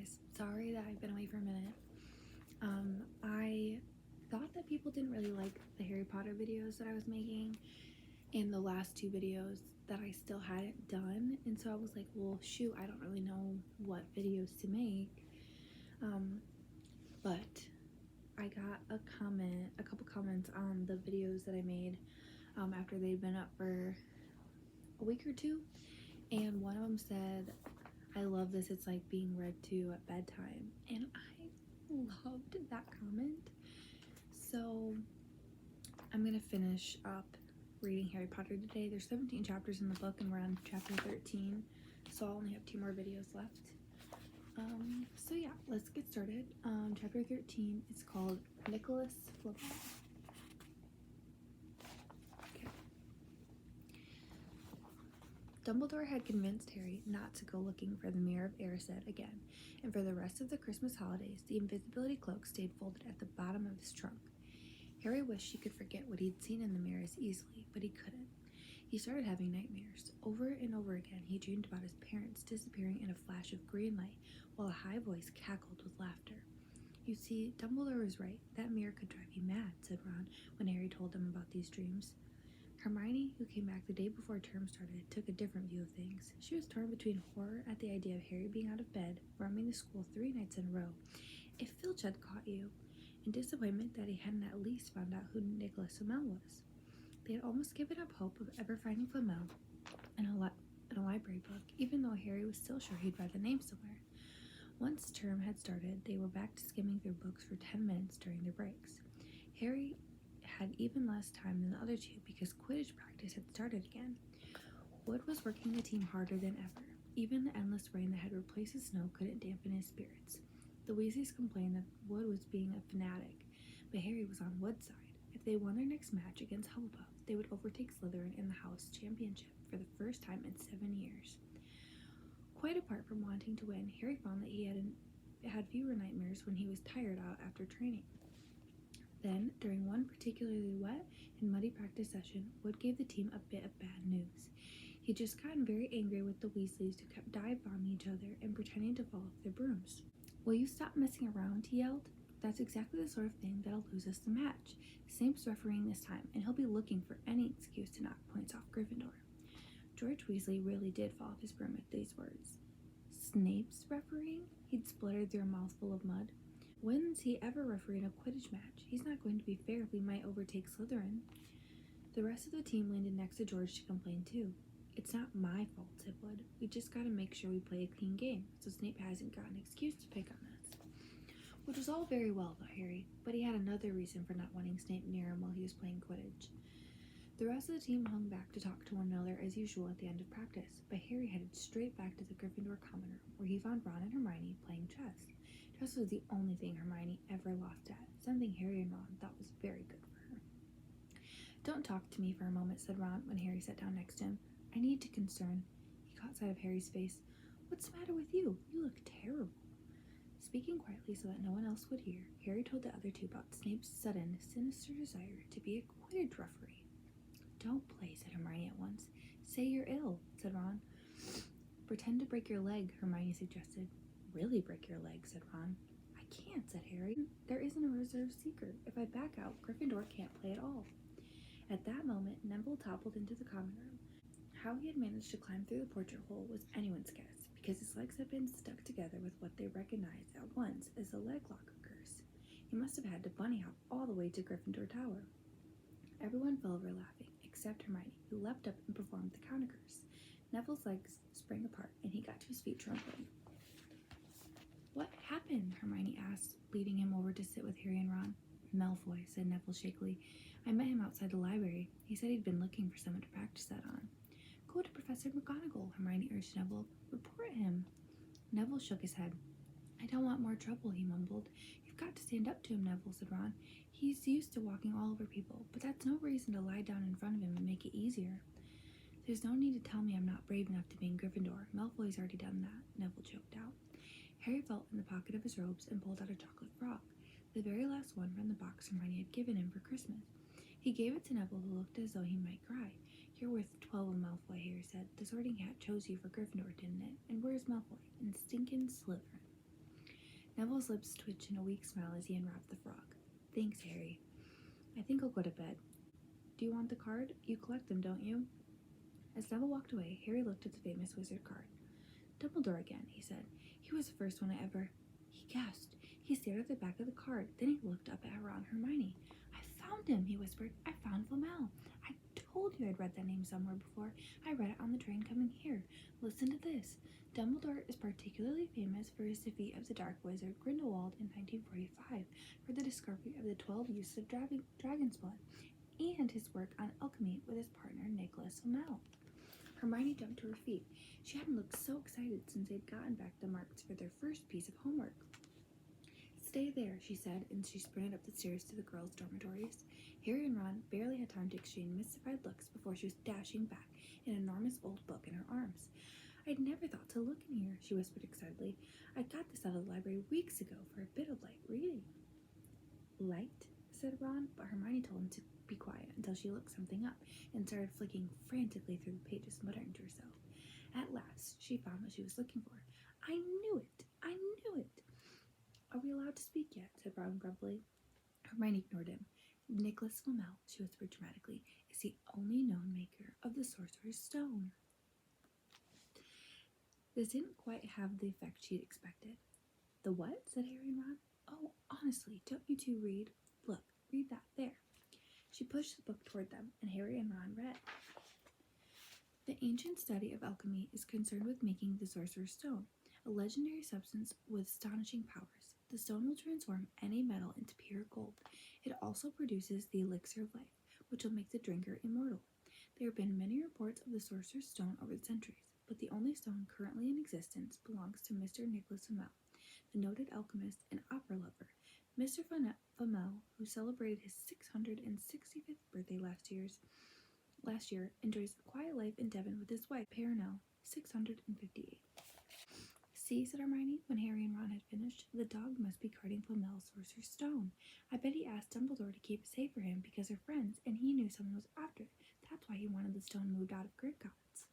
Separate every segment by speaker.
Speaker 1: guys, sorry that I've been away for a minute. I thought that people didn't really like the Harry Potter videos that I was making and the last two videos that I still hadn't done, and so I was like, well shoot, I don't really know what videos to make. But I got a couple comments on the videos that I made after they'd been up for a week or two, and one of them said, I love this, it's like being read to at bedtime, and I loved that comment. So I'm gonna finish up reading Harry Potter today. There's 17 chapters in the book and we're on chapter 13, so I'll only have 2 more videos left. So yeah, let's get started. Chapter 13 is called Nicholas Flamel. Okay. Dumbledore had convinced Harry not to go looking for the Mirror of Erised again, and for the rest of the Christmas holidays, the invisibility cloak stayed folded at the bottom of his trunk. Harry wished he could forget what he'd seen in the mirror as easily, but he couldn't. He started having nightmares. Over and over again, he dreamed about his parents disappearing in a flash of green light, while a high voice cackled with laughter. You see, Dumbledore was right. That mirror could drive you mad, said Ron, when Harry told them about these dreams. Hermione, who came back the day before term started, took a different view of things. She was torn between horror at the idea of Harry being out of bed, roaming the school 3 nights in a row, if Filch had caught you, and disappointment that he hadn't at least found out who Nicholas Flamel was. They had almost given up hope of ever finding Flamel in a library book, even though Harry was still sure he'd read the name somewhere. Once term had started, they were back to skimming through books for 10 minutes during their breaks. Harry had even less time than the other two because Quidditch practice had started again. Wood was working the team harder than ever. Even the endless rain that had replaced the snow couldn't dampen his spirits. The Weasleys complained that Wood was being a fanatic, but Harry was on Wood's side. If they won their next match against Hufflepuff, they would overtake Slytherin in the house championship for the first time in 7 years. Quite apart from wanting to win, Harry found that he had fewer nightmares when he was tired out after training. Then, during one particularly wet and muddy practice session, Wood gave the team a bit of bad news. He'd just gotten very angry with the Weasleys who kept dive-bombing each other and pretending to fall off their brooms. Will you stop messing around? He yelled. That's exactly the sort of thing that'll lose us the match. Snape's refereeing this time, and he'll be looking for any excuse to knock points off Gryffindor. George Weasley really did fall off his broom at these words. Snape's refereeing? He'd spluttered through a mouthful of mud. When's he ever refereeing a Quidditch match? He's not going to be fair if we might overtake Slytherin. The rest of the team leaned in next to George to complain too. It's not my fault, said Wood. We just gotta make sure we play a clean game, so Snape hasn't got an excuse to pick on us. Which was all very well, thought Harry, but he had another reason for not wanting Snape near him while he was playing Quidditch. The rest of the team hung back to talk to one another as usual at the end of practice, but Harry headed straight back to the Gryffindor common room, where he found Ron and Hermione playing chess. Chess was the only thing Hermione ever lost at, something Harry and Ron thought was very good for her. Don't talk to me for a moment, said Ron when Harry sat down next to him. I need to concern. He caught sight of Harry's face. What's the matter with you? You look terrible. Speaking quietly so that no one else would hear, Harry told the other two about Snape's sudden, sinister desire to be a Quidditch referee. Don't play, said Hermione at once. Say you're ill, said Ron. Pretend to break your leg, Hermione suggested. Really break your leg, said Ron. I can't, said Harry. There isn't a reserve seeker. If I back out, Gryffindor can't play at all. At that moment, Neville toppled into the common room. How he had managed to climb through the portrait hole was anyone's guess, because his legs had been stuck together with what they recognized at once as the leg locker curse. He must have had to bunny hop all the way to Gryffindor Tower. Everyone fell over laughing, except Hermione, who leapt up and performed the counter curse. Neville's legs sprang apart, and he got to his feet trembling. What happened? Hermione asked, leading him over to sit with Harry and Ron. Malfoy, said Neville shakily. I met him outside the library. He said he'd been looking for someone to practice that on. Go to Professor McGonagall, Hermione urged Neville. Report him. Neville shook his head. I don't want more trouble, he mumbled. You've got to stand up to him, Neville, said Ron. He's used to walking all over people, but that's no reason to lie down in front of him and make it easier. There's no need to tell me I'm not brave enough to be in Gryffindor. Malfoy's already done that, Neville choked out. Harry felt in the pocket of his robes and pulled out a chocolate frog, the very last one from the box Hermione had given him for Christmas. He gave it to Neville, who looked as though he might cry. You're worth 12 of Malfoy, Harry said. The Sorting Hat chose you for Gryffindor, didn't it? And where's Malfoy? In stinkin' Slytherin. Neville's lips twitched in a weak smile as he unwrapped the frog. Thanks, Harry. I think I'll go to bed. Do you want the card? You collect them, don't you? As Neville walked away, Harry looked at the famous wizard card. Dumbledore again, he said. He was the first one I ever... He gasped. He stared at the back of the card. Then he looked up at Ron and Hermione. I found him, he whispered. I found Flamel. I told you I'd read that name somewhere before. I read it on the train coming here. Listen to this. Dumbledore is particularly famous for his defeat of the Dark Wizard Grindelwald in 1945, for the discovery of the 12 uses of dragon's blood, and his work on alchemy with his partner Nicholas Flamel. Hermione jumped to her feet. She hadn't looked so excited since they'd gotten back the marks for their first piece of homework. Stay there, she said, and she sprinted up the stairs to the girls' dormitories. Harry and Ron barely had time to exchange mystified looks before she was dashing back, an enormous old book in her arms. I'd never thought to look in here, she whispered excitedly. I got this out of the library weeks ago for a bit of light reading. Light? Said Ron, but Hermione told him to be quiet until she looked something up and started flicking frantically through the pages, muttering to herself. At last, she found what she was looking for. I knew it! I knew it! Are we allowed to speak yet? Said Ron grumpily. Hermione ignored him. Nicholas Flamel, she whispered dramatically, is the only known maker of the Sorcerer's Stone. This didn't quite have the effect she'd expected. The what? Said Harry and Ron. Oh, honestly, don't you two read? Look, read that there. She pushed the book toward them, and Harry and Ron read. The ancient study of alchemy is concerned with making the Sorcerer's Stone, a legendary substance with astonishing powers. The stone will transform any metal into pure gold. It also produces the elixir of life, which will make the drinker immortal. There have been many reports of the Sorcerer's Stone over the centuries, but the only stone currently in existence belongs to Mr. Nicholas Flamel, the noted alchemist and opera lover. Mr. Flamel, who celebrated his 665th birthday last year, enjoys a quiet life in Devon with his wife, Perronel, 658. See, said Hermione, when Harry and Ron had finished, the dog must be guarding Flamel's Sorcerer's Stone. I bet he asked Dumbledore to keep it safe for him because they're friends, and he knew someone was after it. That's why he wanted the stone moved out of Gringotts.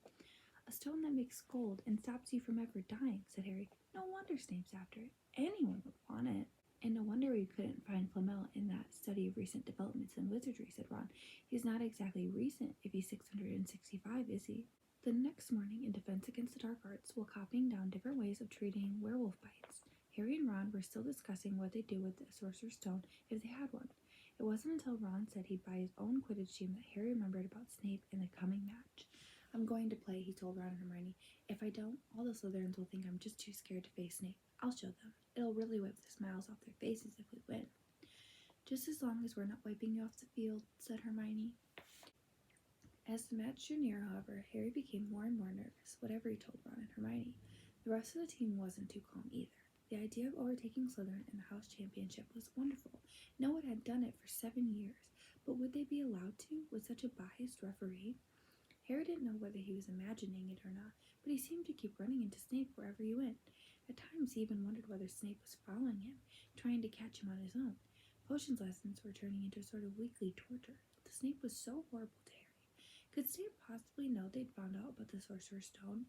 Speaker 1: A stone that makes gold and stops you from ever dying, said Harry. No wonder Snape's after it. Anyone would want it. And no wonder we couldn't find Flamel in that study of recent developments in wizardry, said Ron. He's not exactly recent if he's 665, is he? The next morning, in defense against the dark arts, while copying down different ways of treating werewolf bites, Harry and Ron were still discussing what they'd do with the Sorcerer's Stone if they had one. It wasn't until Ron said he'd buy his own Quidditch team that Harry remembered about Snape and the coming match. I'm going to play, he told Ron and Hermione. If I don't, all the Slytherins will think I'm just too scared to face Snape. I'll show them. It'll really wipe the smiles off their faces if we win. Just as long as we're not wiping you off the field, said Hermione. As the match drew near, however, Harry became more and more nervous, whatever he told Ron and Hermione. The rest of the team wasn't too calm either. The idea of overtaking Slytherin in the house championship was wonderful. No one had done it for 7 years, but would they be allowed to with such a biased referee? Harry didn't know whether he was imagining it or not, but he seemed to keep running into Snape wherever he went. At times he even wondered whether Snape was following him, trying to catch him on his own. Potions lessons were turning into a sort of weekly torture. The Snape was so horrible to Harry. Could Snape possibly know they'd found out about the Sorcerer's Stone?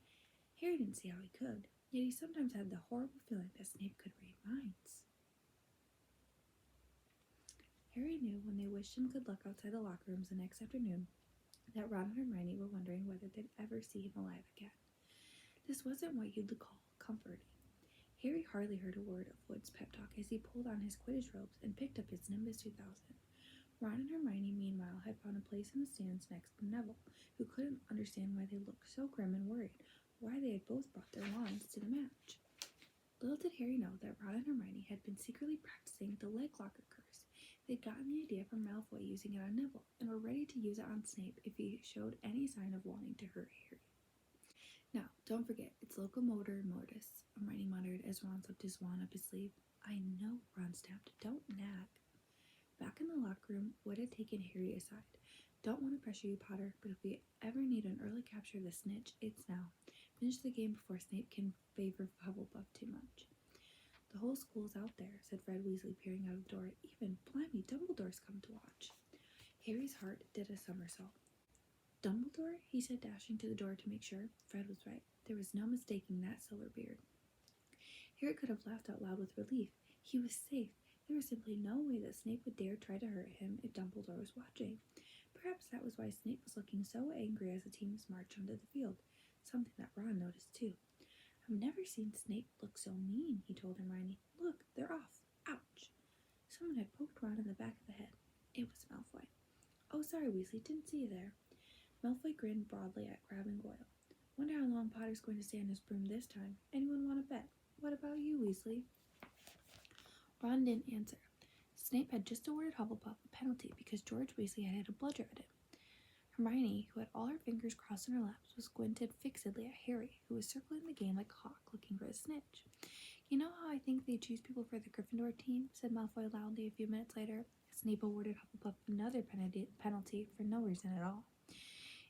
Speaker 1: Harry didn't see how he could, yet he sometimes had the horrible feeling that Snape could read minds. Harry knew when they wished him good luck outside the locker rooms the next afternoon that Ron and Hermione were wondering whether they'd ever see him alive again. This wasn't what you'd call comforting. Harry hardly heard a word of Wood's pep talk as he pulled on his Quidditch robes and picked up his Nimbus 2000. Ron and Hermione, meanwhile, had found a place in the stands next to Neville, who couldn't understand why they looked so grim and worried, why they had both brought their wands to the match. Little did Harry know that Ron and Hermione had been secretly practicing the leg locker curse. They'd gotten the idea from Malfoy using it on Neville, and were ready to use it on Snape if he showed any sign of wanting to hurt Harry. Now, don't forget, it's locomotor mortis, Hermione muttered as Ron slipped his wand up his sleeve. I know, Ron snapped. Don't nag. Back in the locker room, Wood had taken Harry aside. Don't want to pressure you, Potter, but if we ever need an early capture of the snitch, it's now. Finish the game before Snape can favor Hufflepuff too much. The whole school's out there, said Fred Weasley, peering out of the door. Even, blimey, Dumbledore's come to watch. Harry's heart did a somersault. Dumbledore? He said, dashing to the door to make sure. Fred was right. There was no mistaking that silver beard. Harry could have laughed out loud with relief. He was safe. There was simply no way that Snape would dare try to hurt him if Dumbledore was watching. Perhaps that was why Snape was looking so angry as the teams marched onto the field, something that Ron noticed too. I've never seen Snape look so mean, he told Hermione. Look, they're off. Ouch. Someone had poked Ron in the back of the head. It was Malfoy. Oh, sorry, Weasley, didn't see you there. Malfoy grinned broadly at Crabbe and Goyle. Wonder how long Potter's going to stay on his broom this time. Anyone want to bet? What about you, Weasley? Ron didn't answer. Snape had just awarded Hufflepuff a penalty because George Weasley had hit a bludger at him. Hermione, who had all her fingers crossed in her laps, was squinted fixedly at Harry, who was circling the game like a hawk looking for a snitch. You know how I think they choose people for the Gryffindor team? Said Malfoy loudly a few minutes later. Snape awarded Hufflepuff another penalty for no reason at all.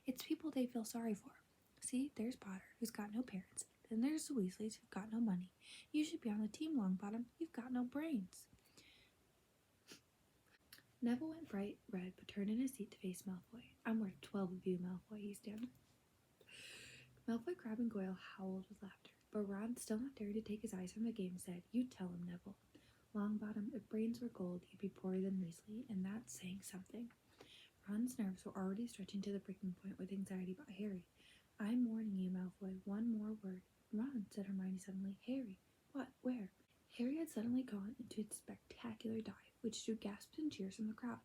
Speaker 1: It's people they feel sorry for. See, there's Potter, who's got no parents. Then there's the Weasleys, who've got no money. You should be on the team, Longbottom. You've got no brains. Neville went bright red, but turned in his seat to face Malfoy. I'm worth 12 of you, Malfoy, he stammered. Malfoy, Crabbe, and Goyle howled with laughter, but Ron, still not daring to take his eyes from the game, said, You tell him, Neville. Longbottom, if brains were gold, you'd be poorer than Weasley, and that's saying something. Ron's nerves were already stretching to the breaking point with anxiety about Harry. I'm warning you, Malfoy, one more word. Ron, said Hermione suddenly. Harry. What? Where? Harry had suddenly gone into a spectacular dive, which drew gasps and cheers from the crowd.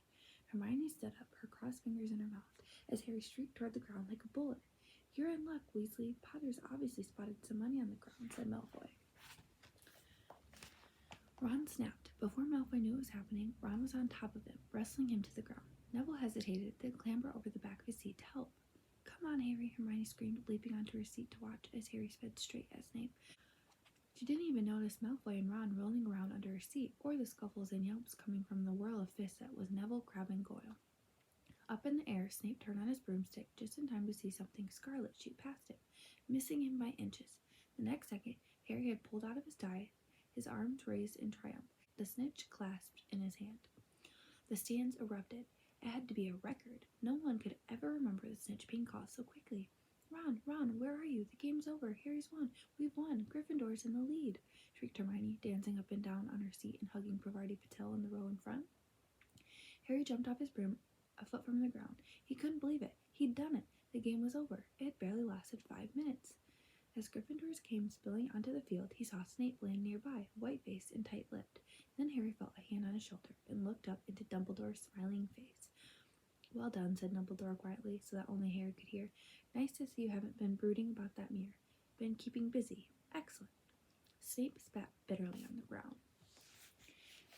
Speaker 1: Hermione stood up, her crossed fingers in her mouth, as Harry streaked toward the ground like a bullet. You're in luck, Weasley. Potter's obviously spotted some money on the ground, said Malfoy. Ron snapped. Before Malfoy knew what was happening, Ron was on top of him, wrestling him to the ground. Neville hesitated, then clambered over the back of his seat to help. Come on, Harry, Hermione screamed, leaping onto her seat to watch as Harry sped straight at Snape. She didn't even notice Malfoy and Ron rolling around under her seat, or the scuffles and yelps coming from the whirl of fists that was Neville, Crabbe, and Goyle. Up in the air, Snape turned on his broomstick just in time to see something scarlet shoot past him, missing him by inches. The next second, Harry had pulled out of his dive, his arms raised in triumph, the snitch clasped in his hand. The stands erupted. It had to be a record. No one could ever remember the snitch being caught so quickly. Ron, where are you? The game's over. Harry's won. We've won. Gryffindor's in the lead, shrieked Hermione, dancing up and down on her seat and hugging Parvati Patel in the row in front. Harry jumped off his broom a foot from the ground. He couldn't believe it. He'd done it. The game was over. It had barely lasted 5 minutes. As Gryffindors came spilling onto the field, he saw Snape land nearby, white-faced and tight-lipped. Then Harry felt a hand on his shoulder and looked up into Dumbledore's smiling face. Well done, said Dumbledore quietly, so that only Harry could hear. Nice to see you haven't been brooding about that mirror. Been keeping busy. Excellent. Snape spat bitterly on the ground.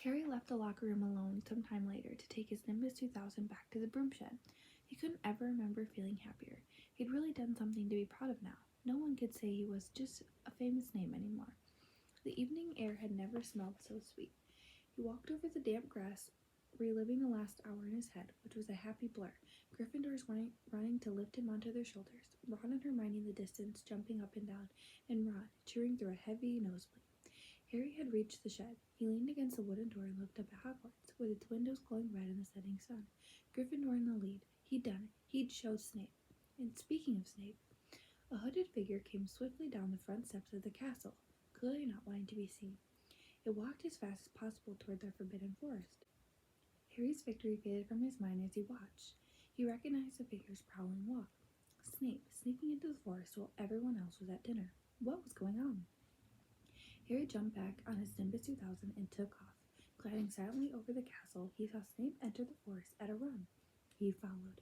Speaker 1: Harry left the locker room alone some time later to take his Nimbus 2000 back to the broom shed. He couldn't ever remember feeling happier. He'd really done something to be proud of now. No one could say he was just a famous name anymore. The evening air had never smelled so sweet. He walked over the damp grass, reliving the last hour in his head, which was a happy blur. Gryffindors running to lift him onto their shoulders, Ron and Hermione in the distance jumping up and down, and Ron cheering through a heavy nosebleed. Harry had reached the shed. He leaned against the wooden door and looked up at Hogwarts, with its windows glowing red in the setting sun. Gryffindor in the lead. He'd done it. He'd showed Snape. And speaking of Snape, a hooded figure came swiftly down the front steps of the castle, clearly not wanting to be seen. It walked as fast as possible toward the Forbidden Forest. Harry's victory faded from his mind as he watched. He recognized the figure's prowling walk. Snape, sneaking into the forest while everyone else was at dinner. What was going on? Harry jumped back on his Nimbus 2000 and took off. Gliding silently over the castle, he saw Snape enter the forest at a run. He followed.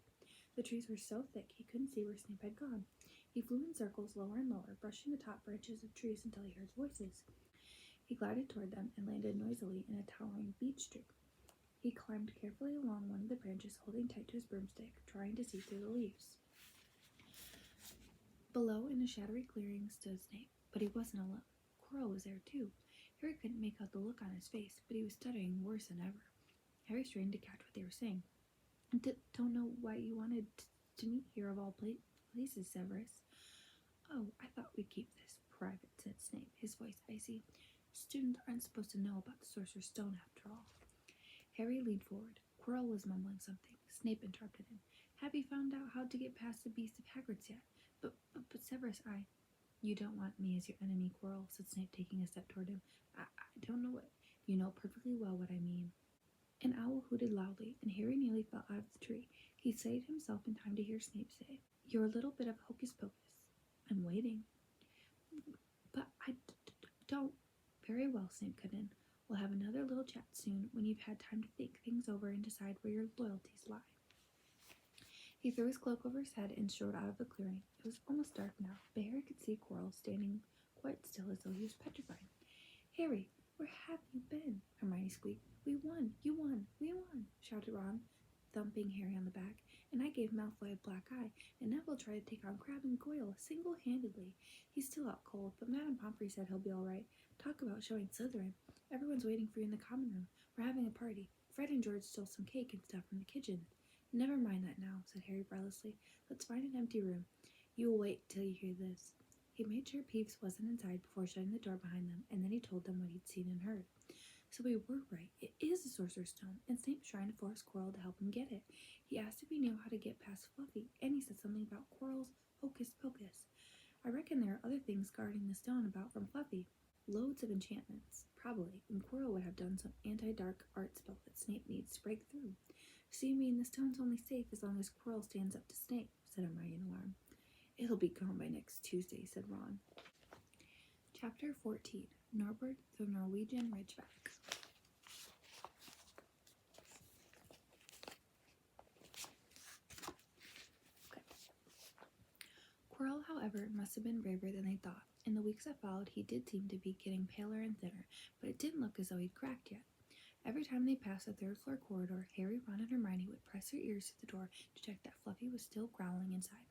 Speaker 1: The trees were so thick he couldn't see where Snape had gone. He flew in circles lower and lower, brushing the top branches of trees until he heard voices. He glided toward them and landed noisily in a towering beech tree. He climbed carefully along one of the branches, holding tight to his broomstick, trying to see through the leaves. Below, in a shadowy clearing, stood Snape, but he wasn't alone. Quirrell was there too. Harry couldn't make out the look on his face, but he was stuttering worse than ever. Harry strained to catch what they were saying. Don't know why you wanted to meet here of all places, Severus. Oh, I thought we'd keep this private, said Snape, his voice icy. Students aren't supposed to know about the Sorcerer's Stone after all. Harry leaned forward. Quirrell was mumbling something. Snape interrupted him. Have you found out how to get past the Beast of Hagrid's yet? But Severus, You don't want me as your enemy, Quirrell, said Snape, taking a step toward him. I don't know what. You know perfectly well what I mean. An owl hooted loudly, and Harry nearly fell out of the tree. He saved himself in time to hear Snape say, "You're a little bit of hocus pocus. I'm waiting." "But don't." "Very well," Snape cut in. "We'll have another little chat soon when you've had time to think things over and decide where your loyalties lie." He threw his cloak over his head and strode out of the clearing. It was almost dark now, but Harry could see Quirrell standing quite still as though he was petrified. "Harry, where have you been?" Hermione squeaked. "We won! You won! We won!" shouted Ron, thumping Harry on the back. "And I gave Malfoy a black eye, and now we'll try to take on Crabbe and Goyle single-handedly. He's still out cold, but Madame Pomfrey said he'll be all right. Talk about showing Slytherin. Everyone's waiting for you in the common room. We're having a party. Fred and George stole some cake and stuff from the kitchen." "Never mind that now," said Harry breathlessly. "Let's find an empty room. You will wait till you hear this." He made sure Peeves wasn't inside before shutting the door behind them, and then he told them what he'd seen and heard. "So we were right. It is the Sorcerer's Stone, and Snape's trying to force Quirrell to help him get it. He asked if he knew how to get past Fluffy, and he said something about Quirrell's hocus pocus. I reckon there are other things guarding the stone about from Fluffy. Loads of enchantments, probably, and Quirrell would have done some anti-dark art spell that Snape needs to break through." "So you mean the stone's only safe as long as Quirrell stands up to Snape?" said Hermione in alarm. "It'll be gone by next Tuesday," said Ron. Chapter 14. Norbert the Norwegian Ridgeback. Quirrell, however, must have been braver than they thought. In the weeks that followed, he did seem to be getting paler and thinner, but it didn't look as though he'd cracked yet. Every time they passed the third-floor corridor, Harry, Ron, and Hermione would press their ears to the door to check that Fluffy was still growling inside.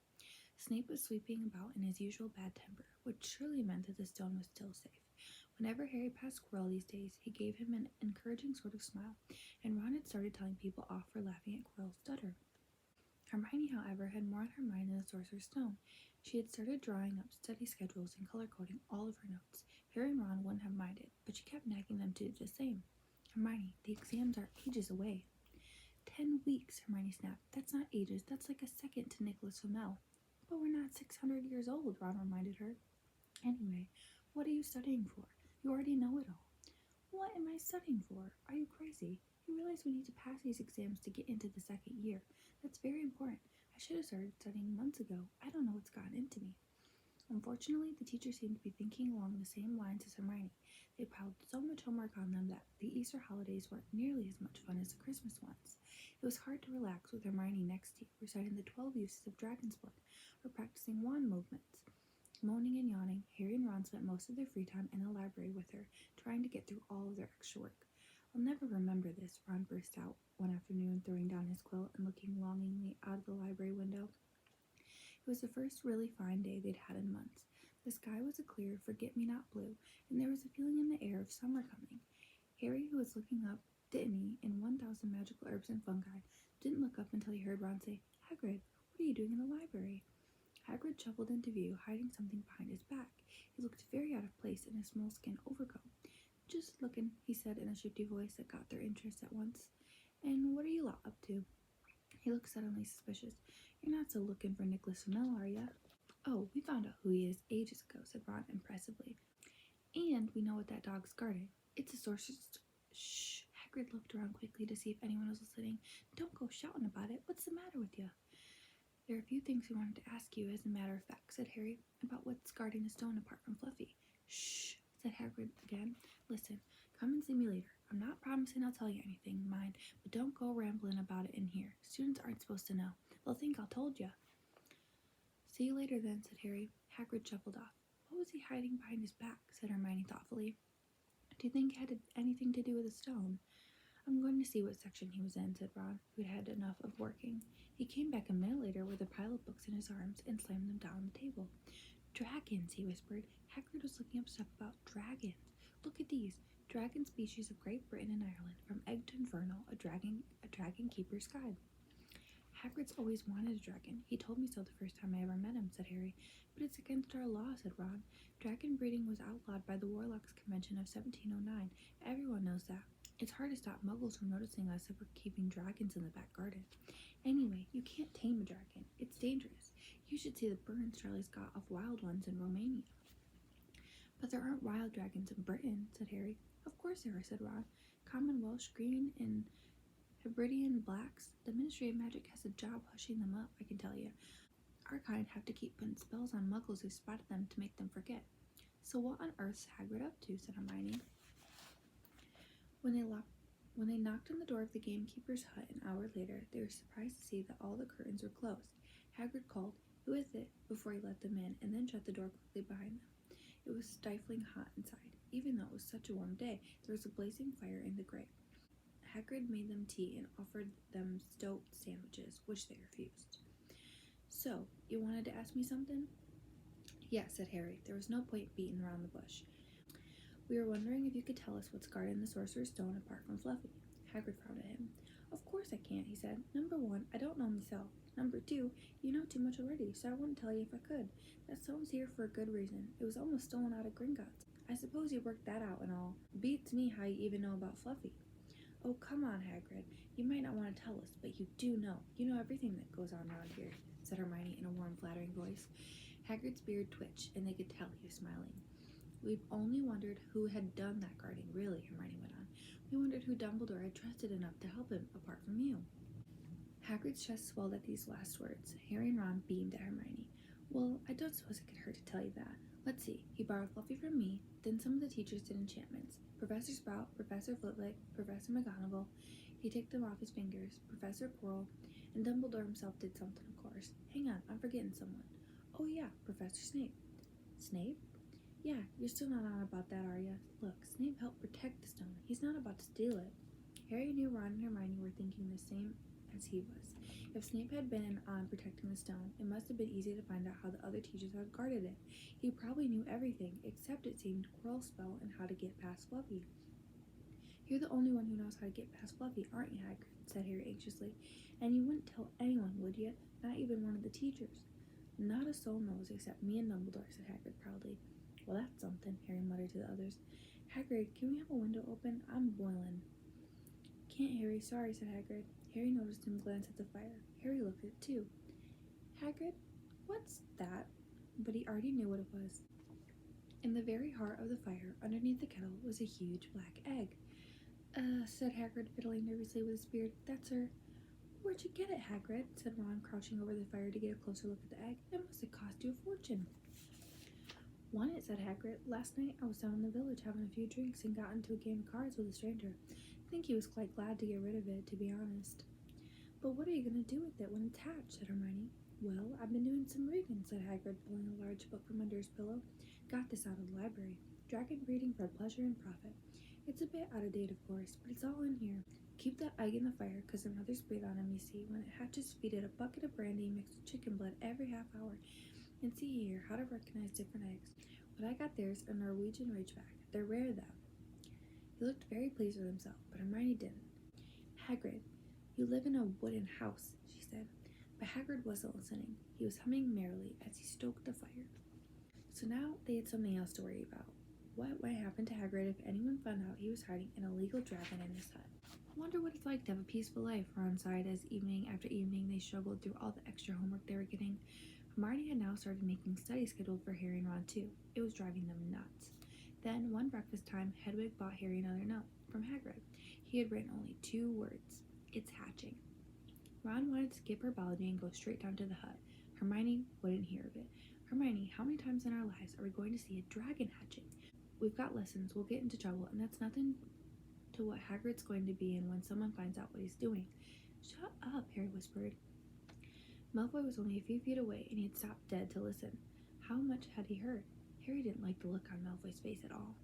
Speaker 1: Snape was sweeping about in his usual bad temper, which surely meant that the stone was still safe. Whenever Harry passed Quirrell these days, he gave him an encouraging sort of smile, and Ron had started telling people off for laughing at Quirrell's stutter. Hermione, however, had more on her mind than the Sorcerer's Stone. She had started drawing up study schedules and color-coding all of her notes. Harry and Ron wouldn't have minded, but she kept nagging them to do the same. "Hermione, the exams are ages away." 10 weeks, Hermione snapped. "That's not ages, that's like a second to Nicholas Flamel." "But we're not 600 years old," Ron reminded her. "Anyway, what are you studying for? You already know it all." "What am I studying for? Are you crazy? You realize we need to pass these exams to get into the second year. That's very important. I should have started studying months ago. I don't know what's gotten into me." Unfortunately, the teacher seemed to be thinking along the same lines as Hermione. They piled so much homework on them that the Easter holidays weren't nearly as much fun as the Christmas ones. It was hard to relax with Hermione next to you, reciting the 12 uses of dragon's blood, or practicing wand movements. Moaning and yawning, Harry and Ron spent most of their free time in the library with her, trying to get through all of their extra work. "I'll never remember this," Ron burst out one afternoon, throwing down his quill and looking longingly out of the library window. It was the first really fine day they'd had in months. The sky was a clear, forget-me-not blue, and there was a feeling in the air of summer coming. Harry, who was looking up Dittany in 1,000 Magical Herbs and Fungi, didn't look up until he heard Ron say, "Hagrid, what are you doing in the library?" Hagrid shuffled into view, hiding something behind his back. He looked very out of place in his moleskin overcoat. "Just looking," he said in a shifty voice that got their interest at once. "And what are you lot up to?" He looked suddenly suspicious. "You're not so looking for Nicholas Flamel, are ya?" "Oh, we found out who he is ages ago," said Ron impressively. "And we know what that dog's guarding. It's a sorcerer's..." "Shh!" Hagrid looked around quickly to see if anyone was listening. "Don't go shouting about it. What's the matter with you?" "There are a few things we wanted to ask you, as a matter of fact," said Harry, "about what's guarding the stone apart from Fluffy." "Shh!" said Hagrid again. "Listen, come and see me later. I'm not promising I'll tell you anything, mind, but don't go rambling about it in here. Students aren't supposed to know. They'll think I told you." "See you later then," said Harry. Hagrid shuffled off. "What was he hiding behind his back?" said Hermione thoughtfully. "Do you think it had anything to do with the stone?" "I'm going to see what section he was in," said Ron, who'd had enough of working. He came back a minute later with a pile of books in his arms and slammed them down on the table. "Dragons," he whispered. Hagrid was looking up stuff about dragons. "Look at these. Dragon species of Great Britain and Ireland, from egg to infernal, a dragon keeper's guide." "Hagrid's always wanted a dragon. He told me so the first time I ever met him," said Harry. "But it's against our law," said Ron. "Dragon breeding was outlawed by the Warlocks Convention of 1709. Everyone knows that." It's hard to stop muggles from noticing us if we're keeping dragons in the back garden. Anyway, you can't tame a dragon. It's dangerous. You should see the burns Charlie's got of wild ones in Romania. But there aren't wild dragons in Britain, said Harry. Of course there are, said Ron. Common Welsh green and Hebridean blacks. The Ministry of Magic has a job hushing them up, I can tell you. Our kind have to keep putting spells on muggles who spotted them to make them forget. So what on earth's Hagrid up to, said Hermione. When they knocked on the door of the gamekeeper's hut an hour later, they were surprised to see that all the curtains were closed. Hagrid called, "Who is it?" before he let them in, and then shut the door quickly behind them. It was stifling hot inside. Even though it was such a warm day, there was a blazing fire in the grate. Hagrid made them tea and offered them stoked sandwiches, which they refused. "So, you wanted to ask me something?" "Yes," said Harry. There was no point beating around the bush. "We were wondering if you could tell us what's guarding the Sorcerer's Stone apart from Fluffy." Hagrid frowned at him. "Of course I can't," he said. "Number 1, I don't know myself. Number 2, you know too much already, so I wouldn't tell you if I could. That stone's here for a good reason. It was almost stolen out of Gringotts. I suppose you worked that out and all. Beats me how you even know about Fluffy." "Oh, come on, Hagrid. You might not want to tell us, but you do know. You know everything that goes on around here," said Hermione in a warm, flattering voice. Hagrid's beard twitched, and they could tell he was smiling. "We've only wondered who had done that guarding, really," Hermione went on. "We wondered who Dumbledore had trusted enough to help him, apart from you." Hagrid's chest swelled at these last words. Harry and Ron beamed at Hermione. "Well, I don't suppose it could hurt to tell you that. Let's see. He borrowed Fluffy from me, then some of the teachers did enchantments. Professor Sprout, Professor Flitwick, Professor McGonagall. He took them off his fingers. Professor Quirrell, and Dumbledore himself did something, of course. Hang on, I'm forgetting someone. Oh yeah, Professor Snape." "Snape?" "Yeah, you're still not on about that, are you? Look, Snape helped protect the stone. He's not about to steal it." Harry knew Ron and Hermione were thinking the same as he was. If Snape had been in on protecting the stone, it must have been easy to find out how the other teachers had guarded it. He probably knew everything, except it seemed Quirrell's spell and how to get past Fluffy. "You're the only one who knows how to get past Fluffy, aren't you, Hagrid?" said Harry anxiously. "And you wouldn't tell anyone, would you? Not even one of the teachers." "Not a soul knows except me and Dumbledore," said Hagrid proudly. "Well, that's something," Harry muttered to the others. "Hagrid, can we have a window open? I'm boiling." "Can't, Harry. Sorry," said Hagrid. Harry noticed him glance at the fire. Harry looked at it too. "Hagrid, what's that?" But he already knew what it was. In the very heart of the fire, underneath the kettle, was a huge black egg. Said Hagrid, fiddling nervously with his beard. "That's her." "Where'd you get it, Hagrid?" said Ron, crouching over the fire to get a closer look at the egg. "It must have cost you a fortune." "Won it," said Hagrid. "Last night I was down in the village having a few drinks and got into a game of cards with a stranger. I think he was quite glad to get rid of it, to be honest." "But what are you going to do with it when it's hatched?" said Hermione. "Well, I've been doing some reading," said Hagrid, pulling a large book from under his pillow. "Got this out of the library. Dragon breeding for pleasure and profit. It's a bit out of date, of course, but it's all in here. Keep that egg in the fire, 'cause their mothers breathe on him, you see. When it hatches, feed it a bucket of brandy mixed with chicken blood every half hour. And see here, how to recognize different eggs. What I got there's a Norwegian Ridgeback. They're rare, though." He looked very pleased with himself, but Hermione didn't. "Hagrid, you live in a wooden house," she said. But Hagrid wasn't listening. He was humming merrily as he stoked the fire. So now they had something else to worry about. What might happen to Hagrid if anyone found out he was hiding an illegal dragon in his hut? "I wonder what it's like to have a peaceful life," Ron sighed as evening after evening they struggled through all the extra homework they were getting. Hermione had now started making study schedules for Harry and Ron too. It was driving them nuts. Then, one breakfast time, Hedwig brought Harry another note from Hagrid. He had written only 2 words. "It's hatching." Ron wanted to skip herbology and go straight down to the hut. Hermione wouldn't hear of it. "Hermione, how many times in our lives are we going to see a dragon hatching? We've got lessons, we'll get into trouble, and that's nothing to what Hagrid's going to be in when someone finds out what he's doing." "Shut up," Harry whispered. Malfoy was only a few feet away, and he had stopped dead to listen. How much had he heard? Harry didn't like the look on Malfoy's face at all.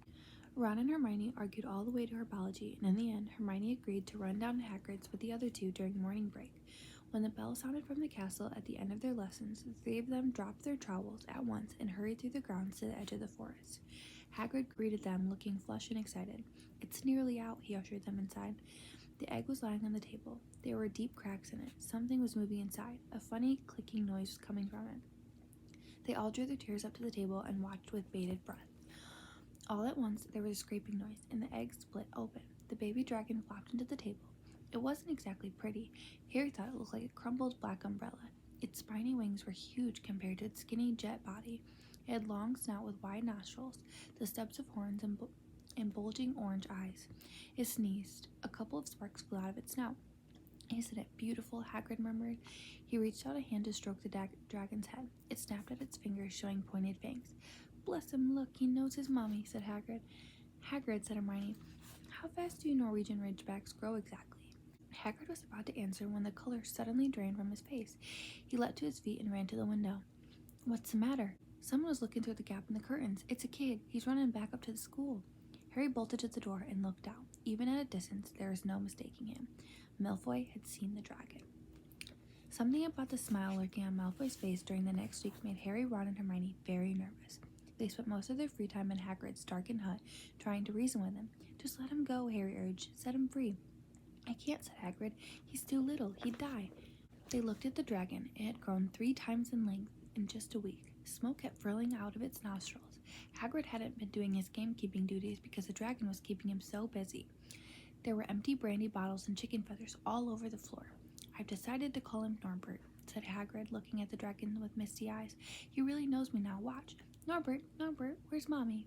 Speaker 1: Ron and Hermione argued all the way to herbology, and in the end, Hermione agreed to run down to Hagrid's with the other two during morning break. When the bell sounded from the castle at the end of their lessons, the 3 of them dropped their trowels at once and hurried through the grounds to the edge of the forest. Hagrid greeted them, looking flushed and excited. "It's nearly out," he ushered them inside. The egg was lying on the table. There were deep cracks in it. Something was moving inside. A funny clicking noise was coming from it. They all drew their chairs up to the table and watched with bated breath. All at once, there was a scraping noise, and the egg split open. The baby dragon flopped into the table. It wasn't exactly pretty. Harry thought it looked like a crumpled black umbrella. Its spiny wings were huge compared to its skinny jet body. It had long snout with wide nostrils, the stubs of horns, and bulging orange eyes. It sneezed. A couple of sparks flew out of its snout. Isn't it beautiful? Hagrid murmured. He reached out a hand to stroke the dragon's head. It snapped at its fingers, showing pointed fangs. Bless him, look, he knows his mommy, said Hagrid. Hagrid, said Hermione, how fast do Norwegian Ridgebacks grow exactly? Hagrid was about to answer when the color suddenly drained from his face. He leapt to his feet and ran to the window. What's the matter? Someone was looking through the gap in the curtains. It's a kid. He's running back up to the school. Harry bolted to the door and looked out. Even at a distance, there was no mistaking him. Malfoy had seen the dragon. Something about the smile lurking on Malfoy's face during the next week made Harry, Ron, and Hermione very nervous. They spent most of their free time in Hagrid's darkened hut, trying to reason with him. Just let him go, Harry urged. Set him free. I can't, said Hagrid. He's too little. He'd die. They looked at the dragon. It had grown 3 times in length in just a week. Smoke kept furling out of its nostrils. Hagrid hadn't been doing his gamekeeping duties because the dragon was keeping him so busy. There were empty brandy bottles and chicken feathers all over the floor. I've decided to call him Norbert, said Hagrid, looking at the dragon with misty eyes. He really knows me now. Watch. Norbert, Norbert, where's Mommy?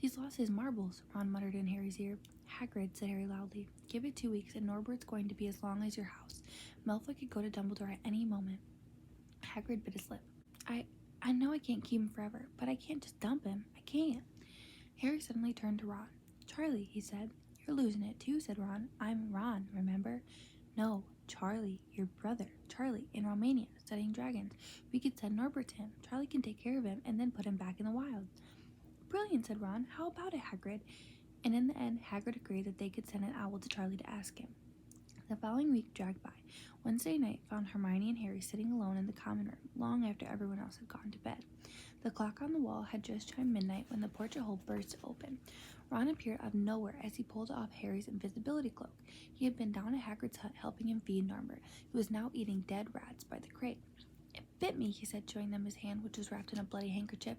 Speaker 1: He's lost his marbles, Ron muttered in Harry's ear. Hagrid, said Harry loudly. Give it 2 weeks and Norbert's going to be as long as your house. Malfoy could go to Dumbledore at any moment. Hagrid bit his lip. I know I can't keep him forever, but I can't just dump him. I can't. Harry suddenly turned to Ron. Charlie, he said. You're losing it too, said Ron. I'm Ron, remember? No, Charlie, your brother, Charlie, in Romania, studying dragons. We could send Norbert to him. Charlie can take care of him and then put him back in the wild. Brilliant, said Ron. How about it, Hagrid? And in the end, Hagrid agreed that they could send an owl to Charlie to ask him. The following week dragged by. Wednesday night found Hermione and Harry sitting alone in the common room, long after everyone else had gone to bed. The clock on the wall had just chimed midnight when the portrait hole burst open. Ron appeared out of nowhere as he pulled off Harry's invisibility cloak. He had been down at Hagrid's hut helping him feed Norbert, who was now eating dead rats by the crate. It bit me, he said, showing them his hand, which was wrapped in a bloody handkerchief.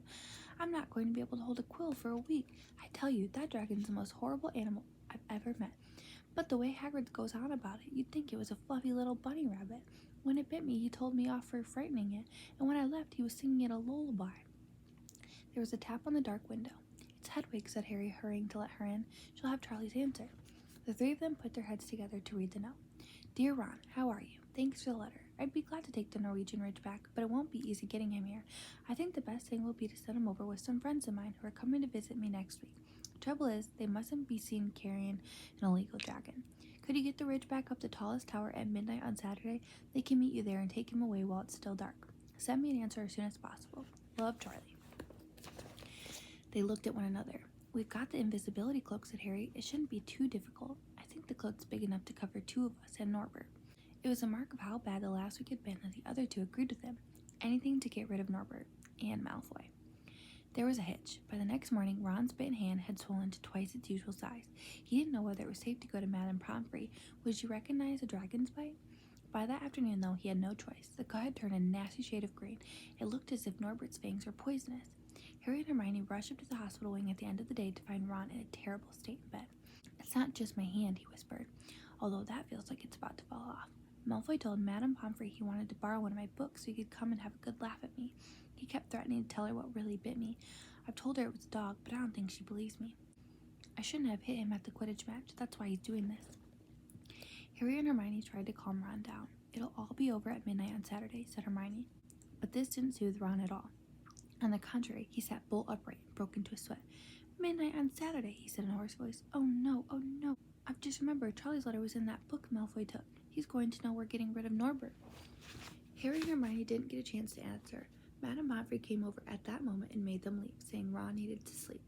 Speaker 1: I'm not going to be able to hold a quill for a week. I tell you, that dragon's the most horrible animal I've ever met. But the way Hagrid goes on about it, you'd think it was a fluffy little bunny rabbit. When it bit me, he told me off for frightening it, and when I left, he was singing it a lullaby. There was a tap on the dark window. It's Hedwig, said Harry, hurrying to let her in. She'll have Charlie's answer. The 3 of them put their heads together to read the note. Dear Ron, how are you? Thanks for the letter. I'd be glad to take the Norwegian Ridgeback, but it won't be easy getting him here. I think the best thing will be to send him over with some friends of mine who are coming to visit me next week. Trouble is, they mustn't be seen carrying an illegal dragon. Could you get the Ridgeback up the tallest tower at midnight on Saturday? They can meet you there and take him away while it's still dark. Send me an answer as soon as possible. Love, Charlie. They looked at one another. We've got the invisibility cloak, said Harry. It shouldn't be too difficult. I think the cloak's big enough to cover 2 of us and Norbert. It was a mark of how bad the last week had been that the other 2 agreed with him. Anything to get rid of Norbert and Malfoy. There was a hitch. By the next morning, Ron's bitten hand had swollen to twice its usual size. He didn't know whether it was safe to go to Madame Pomfrey. Would she recognize a dragon's bite? By that afternoon, though, he had no choice. The cut had turned a nasty shade of green. It looked as if Norbert's fangs were poisonous. Harry and Hermione rushed up to the hospital wing at the end of the day to find Ron in a terrible state in bed. It's not just my hand, he whispered, although that feels like it's about to fall off. Malfoy told Madame Pomfrey he wanted to borrow one of my books so he could come and have a good laugh at me. He kept threatening to tell her what really bit me. I've told her it was a dog, but I don't think she believes me. I shouldn't have hit him at the Quidditch match. That's why he's doing this. Harry and Hermione tried to calm Ron down. It'll all be over at midnight on Saturday, said Hermione. But this didn't soothe Ron at all. On the contrary, he sat bolt upright and broke into a sweat. Midnight on Saturday, he said in a hoarse voice. Oh no, oh no. I've just remembered Charlie's letter was in that book Malfoy took. He's going to know we're getting rid of Norbert. Harry and Hermione didn't get a chance to answer. Madame Pomfrey came over at that moment and made them leave, saying Ron needed to sleep.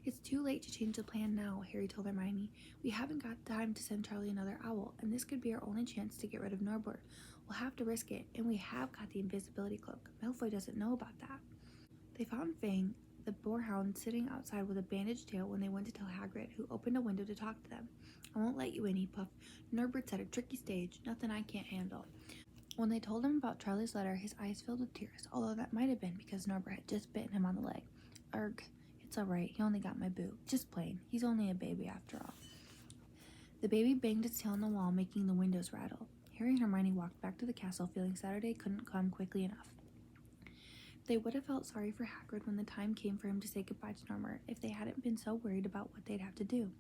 Speaker 1: It's too late to change the plan now, Harry told Hermione. We haven't got time to send Charlie another owl, and this could be our only chance to get rid of Norbert. We'll have to risk it, and we have got the invisibility cloak. Malfoy doesn't know about that. They found Fang, the boarhound, sitting outside with a bandaged tail when they went to tell Hagrid, who opened a window to talk to them. I won't let you in, he puffed. Norbert's at a tricky stage, nothing I can't handle. When they told him about Charlie's letter, his eyes filled with tears, although that might have been because Norbert had just bitten him on the leg. Erg, it's all right, he only got my boot. Just plain, he's only a baby after all. The baby banged its tail on the wall, making the windows rattle. Harry and Hermione walked back to the castle, feeling Saturday couldn't come quickly enough. They would have felt sorry for Hagrid when the time came for him to say goodbye to Norbert if they hadn't been so worried about what they'd have to do.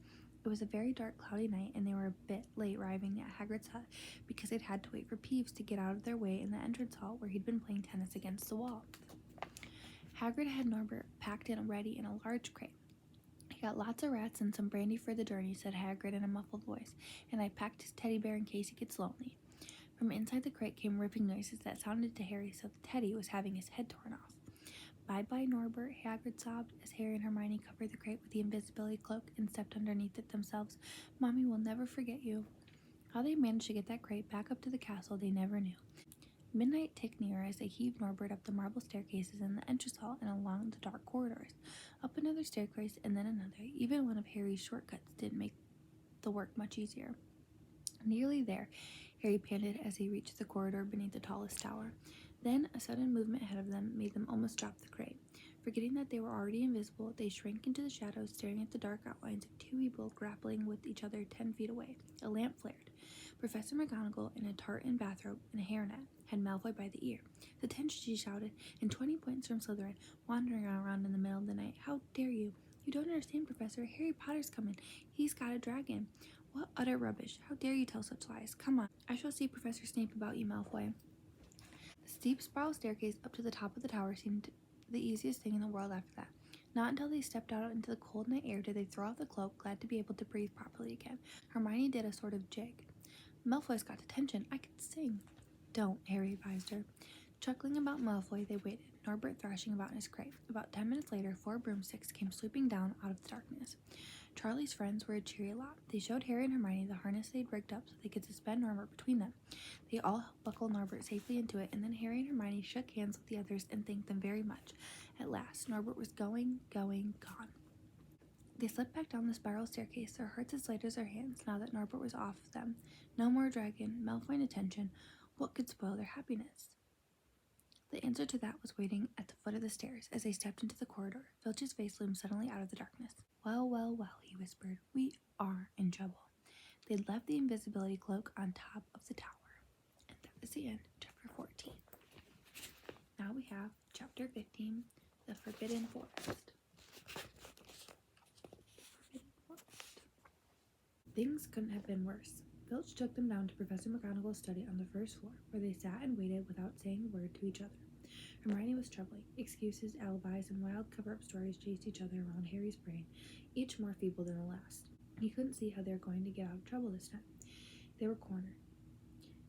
Speaker 1: It was a very dark, cloudy night, and they were a bit late arriving at Hagrid's hut because they'd had to wait for Peeves to get out of their way in the entrance hall where he'd been playing tennis against the wall. Hagrid had Norbert packed in ready in a large crate. "I got lots of rats and some brandy for the journey," said Hagrid in a muffled voice, "and I packed his teddy bear in case he gets lonely." From inside the crate came ripping noises that sounded to Harry so the teddy was having his head torn off. "Bye-bye, Norbert," Hagrid sobbed as Harry and Hermione covered the crate with the invisibility cloak and stepped underneath it themselves. "Mommy will never forget you." How they managed to get that crate back up to the castle they never knew. Midnight ticked nearer as they heaved Norbert up the marble staircases in the entrance hall and along the dark corridors. Up another staircase and then another. Even one of Harry's shortcuts didn't make the work much easier. Nearly there, Harry panted as he reached the corridor beneath the tallest tower. Then a sudden movement ahead of them made them almost drop the crate. Forgetting that they were already invisible, they shrank into the shadows, staring at the dark outlines of two people grappling with each other 10 feet away. A lamp flared. Professor McGonagall, in a tartan bathrobe and a hairnet, had Malfoy by the ear. "Attention," she shouted, and 20 points from Slytherin, wandering around in the middle of the night. "How dare you? You don't understand, Professor. Harry Potter's coming. He's got a dragon." "What utter rubbish. How dare you tell such lies? Come on. I shall see Professor Snape about you, Malfoy." The steep spiral staircase up to the top of the tower seemed the easiest thing in the world after that. Not until they stepped out into the cold night air did they throw off the cloak, glad to be able to breathe properly again. Hermione did a sort of jig. "Malfoy's got detention. I can sing." "Don't," Harry advised her. Chuckling about Malfoy, they waited, Norbert thrashing about in his crate. About 10 minutes later, 4 broomsticks came swooping down out of the darkness. Charlie's friends were a cheery lot. They showed Harry and Hermione the harness they'd rigged up so they could suspend Norbert between them. They all helped buckle Norbert safely into it, and then Harry and Hermione shook hands with the others and thanked them very much. At last, Norbert was gone. They slipped back down the spiral staircase, their hearts as light as their hands, now that Norbert was off them. No more dragon, Malfoy and attention. What could spoil their happiness? The answer to that was waiting at the foot of the stairs as they stepped into the corridor. Filch's face loomed suddenly out of the darkness. "Well, well, well," he whispered. "We are in trouble." They'd left the invisibility cloak on top of the tower. And that is the end of chapter 14. Now we have chapter 15, The Forbidden Forest. Things couldn't have been worse. Filch took them down to Professor McGonagall's study on the first floor, where they sat and waited without saying a word to each other. Hermione was troubling. Excuses, alibis, and wild cover-up stories chased each other around Harry's brain, each more feeble than the last. He couldn't see how they were going to get out of trouble this time. They were cornered.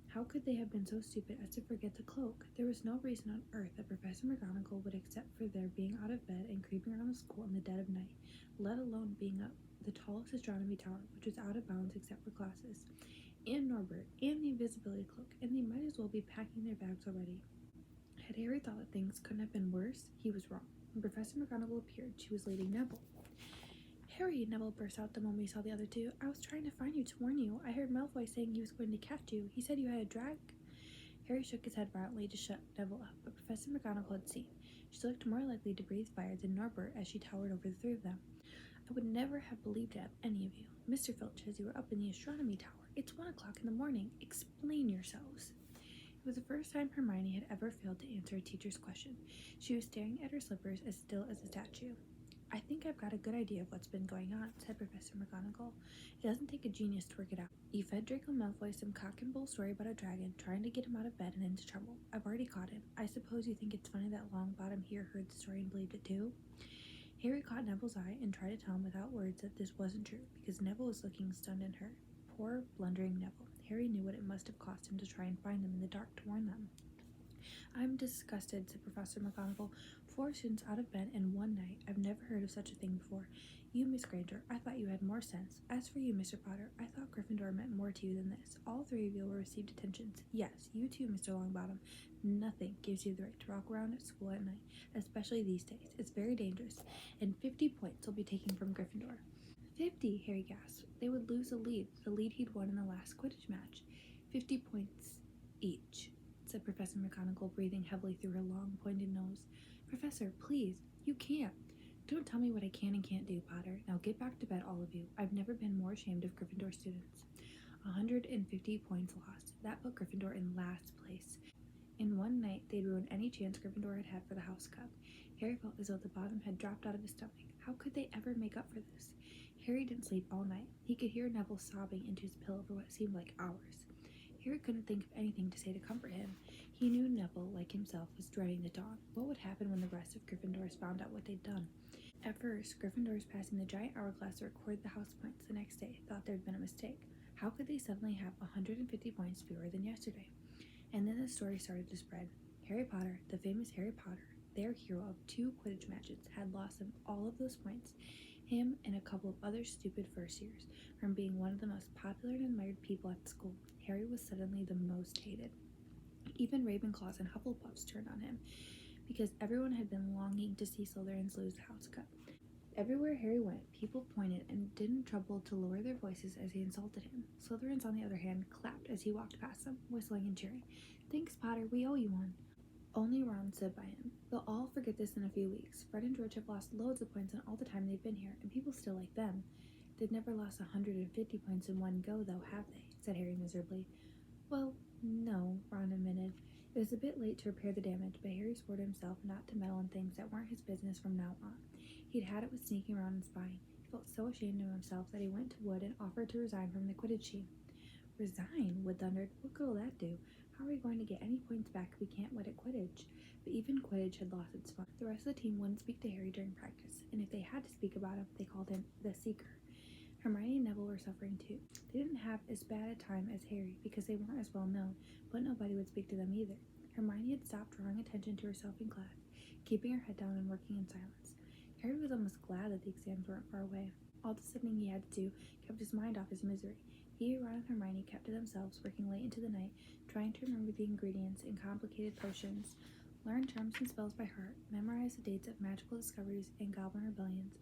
Speaker 1: How could they have been so stupid as to forget the cloak? There was no reason on earth that Professor McGonagall would accept for their being out of bed and creeping around the school in the dead of night, let alone being up the tallest astronomy tower, which was out of bounds except for classes, and Norbert, and the invisibility cloak, and they might as well be packing their bags already. Had Harry thought that things couldn't have been worse, he was wrong. When Professor McGonagall appeared, she was leading Neville. "Harry," Neville burst out the moment he saw the other two, "I was trying to find you to warn you. I heard Malfoy saying he was going to catch you. He said you had a drag." Harry shook his head violently to shut Neville up, but Professor McGonagall had seen. She looked more likely to breathe fire than Norbert as she towered over the three of them. "I would never have believed it of any of you. Mr. Filch says you were up in the astronomy tower. It's 1 o'clock in the morning. Explain yourselves." It was the first time Hermione had ever failed to answer a teacher's question. She was staring at her slippers as still as a statue. "I think I've got a good idea of what's been going on," said Professor McGonagall. "It doesn't take a genius to work it out. You fed Draco Malfoy some cock and bull story about a dragon, trying to get him out of bed and into trouble. I've already caught him. I suppose you think it's funny that Longbottom here heard the story and believed it too?" Harry caught Neville's eye and tried to tell him without words that this wasn't true, because Neville was looking stunned and hurt. Poor, blundering Neville. Harry knew what it must have cost him to try and find them in the dark to warn them. "I'm disgusted," said Professor McGonagall. 4 students out of bed in one night. I've never heard of such a thing before. You, Miss Granger, I thought you had more sense. As for you, Mr. Potter, I thought Gryffindor meant more to you than this. All 3 of you will receive detentions. Yes, you too, Mr. Longbottom. Nothing gives you the right to walk around at school at night, especially these days. It's very dangerous, and 50 points will be taken from Gryffindor." 50, Harry gasped. They would lose the lead he'd won in the last Quidditch match. 50 points each, said Professor McGonagall, breathing heavily through her long, pointed nose. "Professor, please, you can't." Don't tell me what I can and can't do, Potter. Now get back to bed, all of you. I've never been more ashamed of Gryffindor students. 150 points lost. That put Gryffindor in last place. In one night, they'd ruined any chance Gryffindor had had for the House Cup. Harry felt as though the bottom had dropped out of his stomach. How could they ever make up for this? Harry didn't sleep all night. He could hear Neville sobbing into his pillow for what seemed like hours. Harry couldn't think of anything to say to comfort him. He knew Neville, like himself, was dreading the dawn. What would happen when the rest of Gryffindors found out what they'd done? At first, Gryffindors passing the giant hourglass to record the house points the next day thought there'd been a mistake. How could they suddenly have 150 points fewer than yesterday? And then the story started to spread. Harry Potter, the famous Harry Potter, their hero of 2 Quidditch matches, had lost them all of those points, him and a couple of other stupid first years, from being one of the most popular and admired people at school. Harry was suddenly the most hated. Even Ravenclaws and Hufflepuffs turned on him, because everyone had been longing to see Slytherins lose the House Cup. Everywhere Harry went, people pointed and didn't trouble to lower their voices as he insulted him. Slytherins, on the other hand, clapped as he walked past them, whistling and cheering. "Thanks, Potter, we owe you one." Only Ron stood by him. "They'll all forget this in a few weeks. Fred and George have lost loads of points in all the time they've been here, and people still like them." "They've never lost 150 points in one go, though, have they?" said Harry miserably. "Well, no," Ron admitted. It was a bit late to repair the damage, but Harry swore to himself not to meddle in things that weren't his business from now on. He'd had it with sneaking around and spying. He felt so ashamed of himself that he went to Wood and offered to resign from the Quidditch team. "Resign?" Wood thundered. "What good will that do? How are we going to get any points back if we can't win at Quidditch?" But even Quidditch had lost its fun. The rest of the team wouldn't speak to Harry during practice, and if they had to speak about him, they called him the Seeker. Hermione and Neville were suffering too. They didn't have as bad a time as Harry because they weren't as well known, but nobody would speak to them either. Hermione had stopped drawing attention to herself in class, keeping her head down and working in silence. Harry was almost glad that the exams weren't far away. All the studying he had to do kept his mind off his misery. He, Ron, and Hermione kept to themselves, working late into the night, trying to remember the ingredients in complicated potions, learn charms and spells by heart, memorize the dates of magical discoveries and goblin rebellions.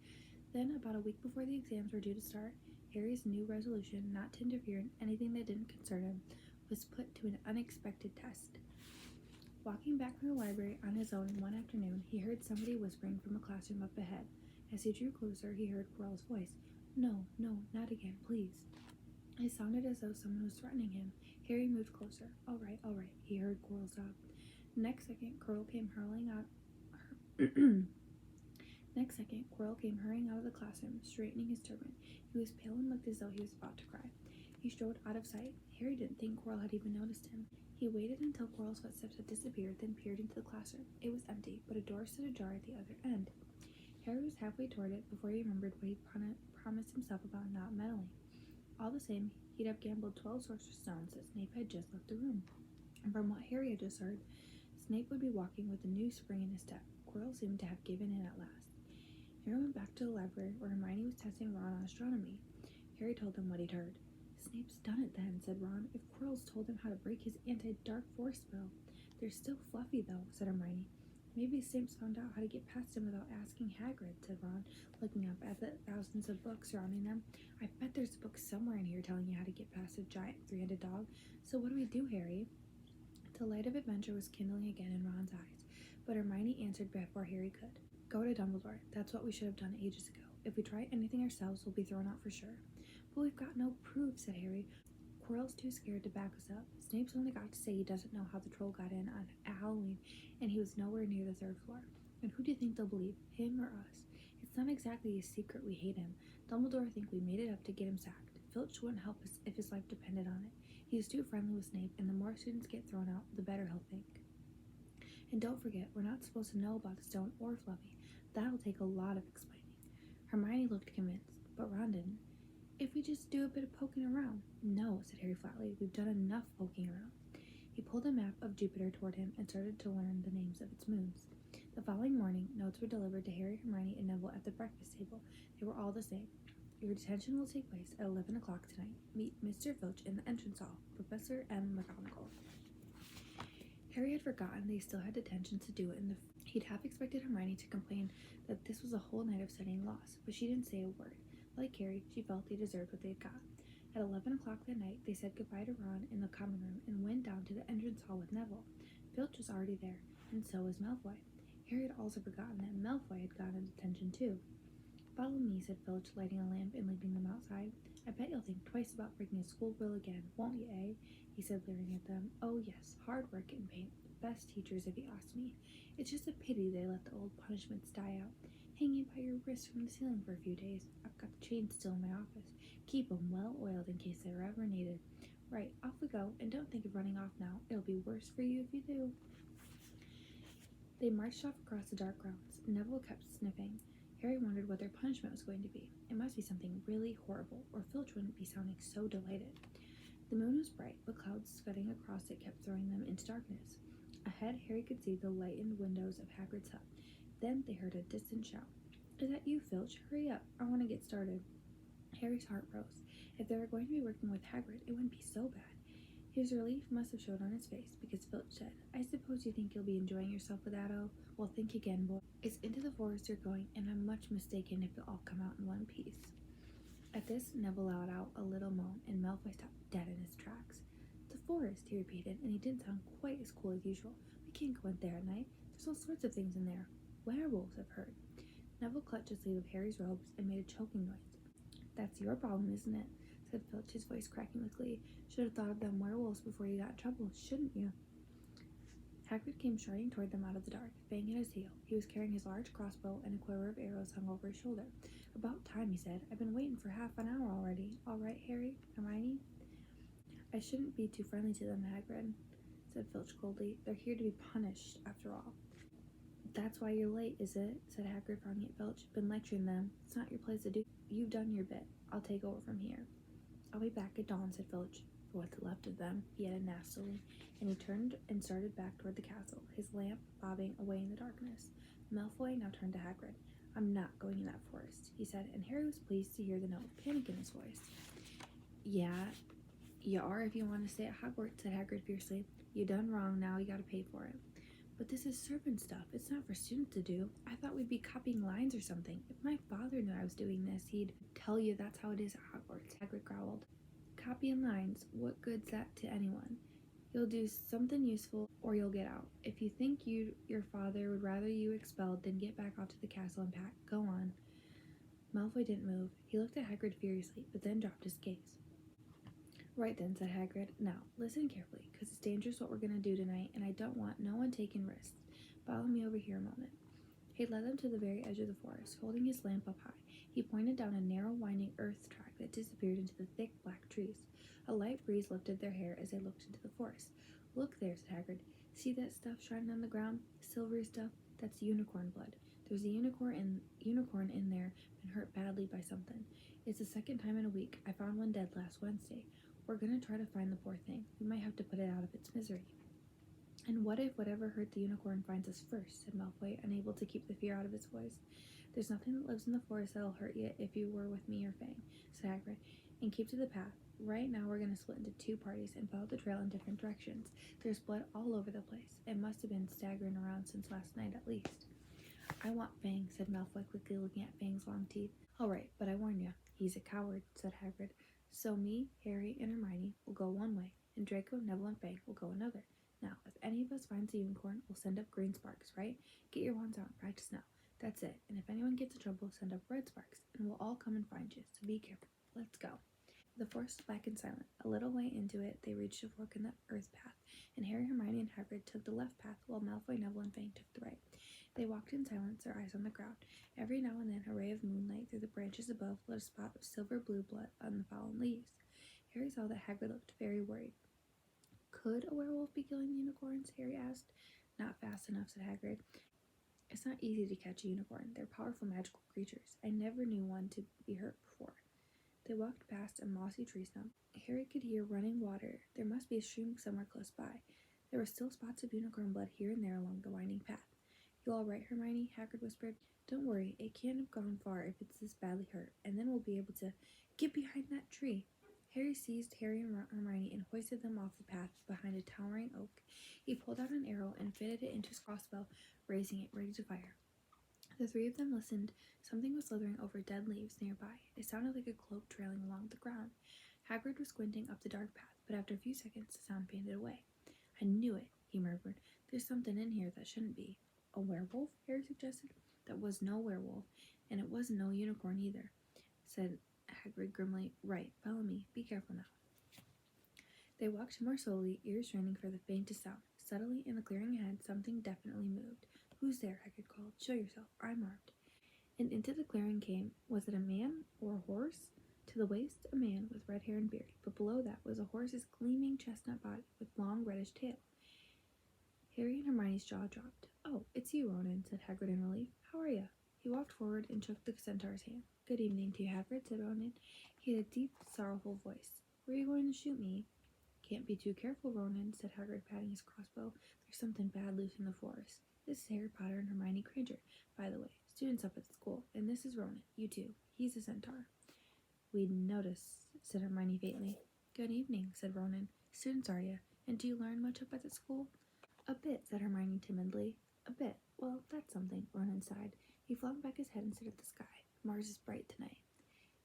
Speaker 1: Then, about a week before the exams were due to start, Harry's new resolution not to interfere in anything that didn't concern him was put to an unexpected test. Walking back from the library on his own one afternoon, he heard somebody whispering from a classroom up ahead. As he drew closer, he heard Quirrell's voice. No, not again, please." It sounded as though someone was threatening him. Harry moved closer. All right, he heard Quirrell sob. Next second, Quirrell came hurrying out of the classroom, straightening his turban. He was pale and looked as though he was about to cry. He strode out of sight. Harry didn't think Quirrell had even noticed him. He waited until Quirrell's footsteps had disappeared, then peered into the classroom. It was empty, but a door stood ajar at the other end. Harry was halfway toward it before he remembered what he'd promised himself about not meddling. All the same, he'd have gambled 12 Sorcerer's Stones that Snape had just left the room. And from what Harry had just heard, Snape would be walking with a new spring in his step. Quirrell seemed to have given in at last. Harry went back to the library where Hermione was testing Ron on astronomy. Harry told them what he'd heard. "Snape's done it then," said Ron. "If Quirrell's told him how to break his anti-dark force spell." "They're still fluffy, though," said Hermione. "Maybe Snape's found out how to get past him without asking Hagrid," said Ron, looking up at the thousands of books surrounding them. "I bet there's a book somewhere in here telling you how to get past a giant three-headed dog. So what do we do, Harry?" The light of adventure was kindling again in Ron's eyes, but Hermione answered before Harry could. "Go to Dumbledore. That's what we should have done ages ago. If we try anything ourselves, we'll be thrown out for sure." "But we've got no proof," said Harry. "Quirrell's too scared to back us up. Snape's only got to say he doesn't know how the troll got in on Halloween, and he was nowhere near the 3rd floor. And who do you think they'll believe, him or us? It's not exactly a secret we hate him. Dumbledore think we made it up to get him sacked. Filch wouldn't help us if his life depended on it. He's too friendly with Snape, and the more students get thrown out, the better he'll think. And don't forget, we're not supposed to know about the stone or Fluffy. That'll take a lot of explaining." Hermione looked convinced, but Ron didn't. "If we just do a bit of poking around." "No," said Harry flatly. "We've done enough poking around." He pulled a map of Jupiter toward him and started to learn the names of its moons. The following morning, notes were delivered to Harry, Hermione, and Neville at the breakfast table. They were all the same. "Your detention will take place at 11 o'clock tonight. Meet Mr. Filch in the entrance hall. Professor M. McGonagall." Harry had forgotten they still had detentions to do He'd half expected Hermione to complain that this was a whole night of studying loss, but she didn't say a word. Like Harry, she felt they deserved what they'd got. At 11 o'clock that night, they said goodbye to Ron in the common room and went down to the entrance hall with Neville. Filch was already there, and so was Malfoy. Harry had also forgotten that Malfoy had gotten his attention too. "Follow me," said Filch, lighting a lamp and leading them outside. "I bet you'll think twice about breaking a school rule again, won't you, eh?" he said, leering at them. "Oh, yes, hard work and pain. Best teachers, if you ask me. It's just a pity they let the old punishments die out. Hang you by your wrists from the ceiling for a few days. I've got the chains still in my office. Keep 'em well oiled in case they're ever needed. Right, off we go, and don't think of running off now. It'll be worse for you if you do." They marched off across the dark grounds. Neville kept sniffing. Harry wondered what their punishment was going to be. It must be something really horrible, or Filch wouldn't be sounding so delighted. The moon was bright, but clouds scudding across it kept throwing them into darkness. Ahead, Harry could see the lightened windows of Hagrid's hut. Then they heard a distant shout. "Is that you, Filch? Hurry up, I want to get started." Harry's heart rose. If they were going to be working with Hagrid, it wouldn't be so bad. His relief must have showed on his face, because Filch said, "I suppose you think you'll be enjoying yourself with Addo? Well, think again, boy. It's into the forest you're going, and I'm much mistaken if you'll all come out in one piece." At this, Neville let out a little moan, and Malfoy stopped dead in his tracks. "The forest," he repeated, and he didn't sound quite as cool as usual. "We can't go in there at night. There's all sorts of things in there. Werewolves, I've heard." Neville clutched the sleeve of Harry's robes and made a choking noise. "That's your problem, isn't it?" said Filch, his voice cracking with glee. "Should have thought of them werewolves before you got in trouble, shouldn't you?" Hagrid came striding toward them out of the dark, Fang at his heel. He was carrying his large crossbow, and a quiver of arrows hung over his shoulder. "About time," he said. "I've been waiting for half an hour already. All right, Harry? Hermione?" "I shouldn't be too friendly to them, Hagrid," said Filch coldly. "They're here to be punished, after all." "That's why you're late, is it?" said Hagrid, frowning at Filch. "Been lecturing them. It's not your place to do. You've done your bit. I'll take over from here." "I'll be back at dawn," said Filch. "For what's left of them," he added nastily, and he turned and started back toward the castle, his lamp bobbing away in the darkness. Malfoy now turned to Hagrid. "I'm not going in that forest," he said, and Harry was pleased to hear the note of panic in his voice. "Yeah, you are if you want to stay at Hogwarts," said Hagrid fiercely. "You done wrong, now you gotta pay for it." "But this is servant stuff. It's not for students to do. I thought we'd be copying lines or something. If my father knew I was doing this, he'd tell you that's how it is at Hogwarts," Hagrid growled. "Copying lines, what good's that to anyone? You'll do something useful or you'll get out. If you think your father would rather you expelled, then get back off to the castle and pack. Go on." Malfoy didn't move. He looked at Hagrid furiously, but then dropped his gaze. "Right then," said Hagrid. "Now, listen carefully, because it's dangerous what we're going to do tonight, and I don't want no one taking risks. Follow me over here a moment." He led them to the very edge of the forest, holding his lamp up high. He pointed down a narrow, winding earth track that disappeared into the thick, black trees. A light breeze lifted their hair as they looked into the forest. "Look there," said Hagrid. "See that stuff shining on the ground? Silvery stuff? That's unicorn blood. There's a unicorn in there, been hurt badly by something. It's the second time in a week. I found one dead last Wednesday. We're going to try to find the poor thing. We might have to put it out of its misery." "And what if whatever hurt the unicorn finds us first?" said Malfoy, unable to keep the fear out of his voice. "There's nothing that lives in the forest that'll hurt you if you were with me or Fang," said Hagrid, "and keep to the path. Right now we're going to split into two parties and follow the trail in different directions. There's blood all over the place. It must have been staggering around since last night at least." "I want Fang," said Malfoy, quickly looking at Fang's long teeth. "All right, but I warn you, he's a coward," said Hagrid. "So me, Harry, and Hermione will go one way, and Draco, Neville, and Fang will go another. Now, if any of us finds a unicorn, we'll send up green sparks, right? Get your wands out and practice now. That's it. And if anyone gets in trouble, send up red sparks, and we'll all come and find you, so be careful. Let's go." The forest was black and silent. A little way into it, they reached a fork in the earth path, and Harry, Hermione, and Hagrid took the left path, while Malfoy, Neville, and Fang took the right. They walked in silence, their eyes on the ground. Every now and then, a ray of moonlight through the branches above lit a spot of silver-blue blood on the fallen leaves. Harry saw that Hagrid looked very worried. "Could a werewolf be killing unicorns?" Harry asked. "Not fast enough," said Hagrid. "It's not easy to catch a unicorn. They're powerful magical creatures. I never knew one to be hurt before." They walked past a mossy tree stump. Harry could hear running water. There must be a stream somewhere close by. There were still spots of unicorn blood here and there along the winding path. "You all right, Hermione?" Hagrid whispered. "Don't worry, it can't have gone far if it's this badly hurt, and then we'll be able to get behind that tree." Harry seized Harry and Hermione and hoisted them off the path behind a towering oak. He pulled out an arrow and fitted it into his crossbow, raising it ready to fire. The three of them listened. Something was slithering over dead leaves nearby. It sounded like a cloak trailing along the ground. Hagrid was squinting up the dark path, but after a few seconds the sound faded away. "I knew it," he murmured. "There's something in here that shouldn't be." A werewolf? Harry suggested. That was no werewolf, and it wasn't no unicorn either, said Hagrid grimly. Right, follow me. Be careful now. They walked more slowly, ears straining for the faintest sound. Suddenly, in the clearing ahead, something definitely moved. Who's there? Hagrid called. Show yourself. I'm armed. And into the clearing came, was it a man or a horse? To the waist, a man with red hair and beard, but below that was a horse's gleaming chestnut body with long reddish tail. Harry and Hermione's jaw dropped. Oh, it's you, Ronan, said Hagrid in relief. How are you? He walked forward and shook the centaur's hand. Good evening to you, Hagrid, said Ronan. He had a deep, sorrowful voice. Where are you going to shoot me? Can't be too careful, Ronan, said Hagrid, patting his crossbow. There's something bad loose in the forest. This is Harry Potter and Hermione Granger, by the way, students up at the school, and this is Ronan, you too. He's a centaur. We'd notice, said Hermione faintly. Good evening, said Ronan. Students, are you? And do you learn much up at the school? A bit, said Hermione timidly. A bit. Well, that's something, Ronan sighed. He flung back his head and stared at the sky. Mars is bright tonight.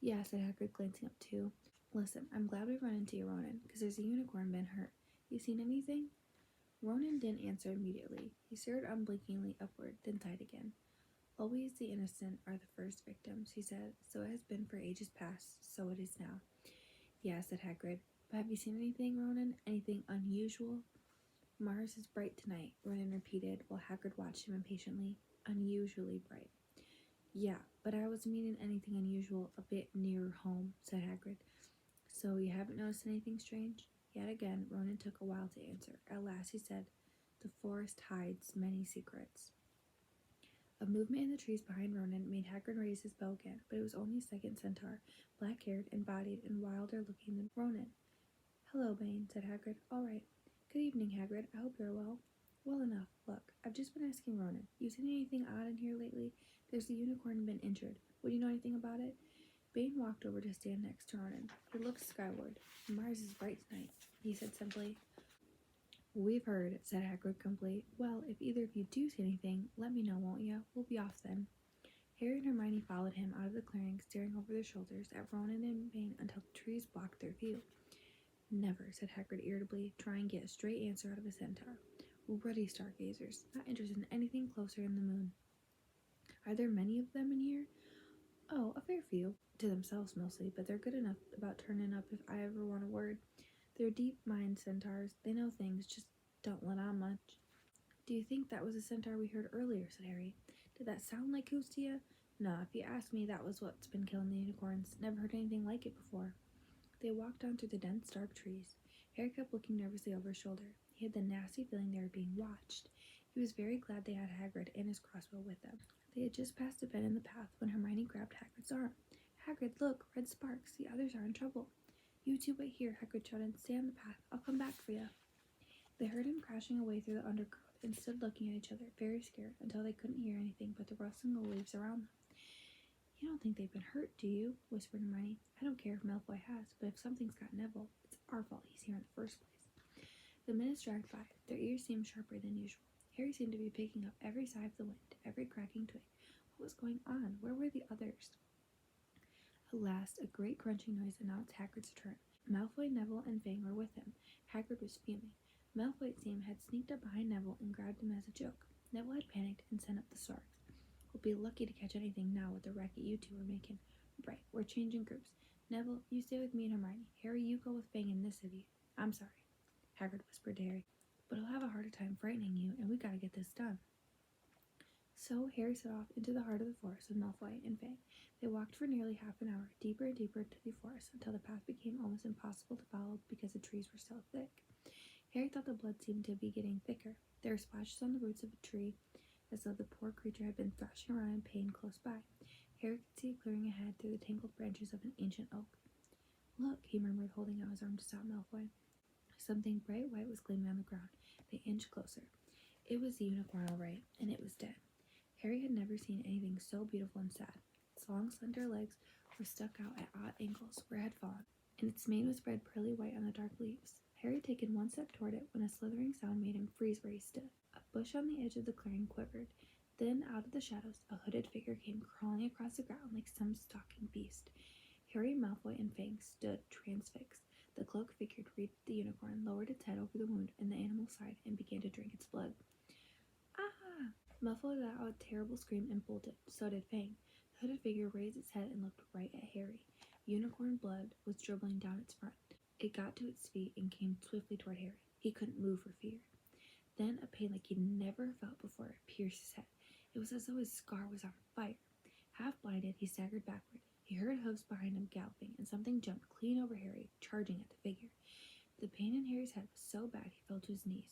Speaker 1: Yeah, said Hagrid, glancing up too. Listen, I'm glad we run into you, Ronan, because there's a unicorn been hurt. You seen anything? Ronan didn't answer immediately. He stared unblinkingly upward, then sighed again. Always the innocent are the first victims, he said. So it has been for ages past, so it is now. Yeah, said Hagrid. But have you seen anything, Ronan? Anything unusual? Mars is bright tonight, Ronan repeated, while Hagrid watched him impatiently. Unusually bright. Yeah, but I was meaning anything unusual a bit nearer home, said Hagrid. So you haven't noticed anything strange? Yet again, Ronan took a while to answer. At last he said, The forest hides many secrets. A movement in the trees behind Ronan made Hagrid raise his bow again, but it was only a second centaur, black-haired and bodied and wilder-looking than Ronan. Hello, Bane, said Hagrid. All right. Good evening, Hagrid. I hope you're well. Well enough. Look, I've just been asking Ronan. You seen anything odd in here lately? There's a unicorn been injured. Would you know anything about it? Bane walked over to stand next to Ronan. He looked skyward. Mars is bright tonight, he said simply. We've heard, said Hagrid complete. Well, if either of you do see anything, let me know, won't you? We'll be off then. Harry and Hermione followed him out of the clearing, staring over their shoulders at Ronan and Bane until the trees blocked their view. Never, said Hagrid irritably, trying to get a straight answer out of a centaur. Ruddy stargazers, not interested in anything closer than the moon. Are there many of them in here? Oh, a fair few. To themselves mostly, but they're good enough about turning up if I ever want a word. They're deep-minded centaurs. They know things, just don't let on much. Do you think that was a centaur we heard earlier, said Harry. Did that sound like who's to you? No, if you ask me, that was what's been killing the unicorns. Never heard anything like it before. They walked on through the dense, dark trees. Harry kept looking nervously over his shoulder. He had the nasty feeling they were being watched. He was very glad they had Hagrid and his crossbow with them. They had just passed a bend in the path when Hermione grabbed Hagrid's arm. Hagrid, look, red sparks. The others are in trouble. You two wait here, Hagrid shouted. Stay on the path. I'll come back for you. They heard him crashing away through the undergrowth and stood looking at each other, very scared, until they couldn't hear anything but the rustling of leaves around them. You don't think they've been hurt, do you? Whispered Hermione. I don't care if Malfoy has, but if something's got Neville, it's our fault he's here in the first place. The minutes dragged by. Their ears seemed sharper than usual. Harry seemed to be picking up every sigh of the wind, every cracking twig. What was going on? Where were the others? At last, a great crunching noise announced Hagrid's return. Malfoy, Neville, and Fang were with him. Hagrid was fuming. Malfoy, it seemed, had sneaked up behind Neville and grabbed him as a joke. Neville had panicked and sent up the sparks. We'll be lucky to catch anything now with the racket you two are making. Right, we're changing groups. Neville, you stay with me and Hermione. Harry, you go with Fang and this city. I'm sorry, Hagrid whispered to Harry, but he'll have a harder time frightening you, and we gotta get this done. So Harry set off into the heart of the forest with Malfoy and Fang. They walked for nearly half an hour, deeper and deeper into the forest, until the path became almost impossible to follow because the trees were so thick. Harry thought the blood seemed to be getting thicker. There were splashes on the roots of a tree, as though the poor creature had been thrashing around in pain close by. Harry could see a clearing ahead through the tangled branches of an ancient oak. Look, he murmured, holding out his arm to stop Malfoy. Something bright white was gleaming on the ground. They inched closer. It was the unicorn, all right, and it was dead. Harry had never seen anything so beautiful and sad. Its long, slender legs were stuck out at odd angles where it had fallen, and its mane was spread pearly white on the dark leaves. Harry had taken one step toward it when a slithering sound made him freeze where he stood. A bush on the edge of the clearing quivered. Then, out of the shadows, a hooded figure came crawling across the ground like some stalking beast. Harry, Malfoy, and Fang stood transfixed. The cloaked figure reached the unicorn, lowered its head over the wound, and the animal sighed and began to drink its blood. Ah! Malfoy screamed and bolted. So did Fang. The hooded figure raised its head and looked right at Harry. Unicorn blood was dribbling down its front. It got to its feet and came swiftly toward Harry. He couldn't move for fear. Then a pain like he'd never felt before pierced his head. It was as though his scar was on fire. Half blinded, he staggered backward. He heard hooves behind him galloping, and something jumped clean over Harry, charging at the figure. The pain in Harry's head was so bad he fell to his knees.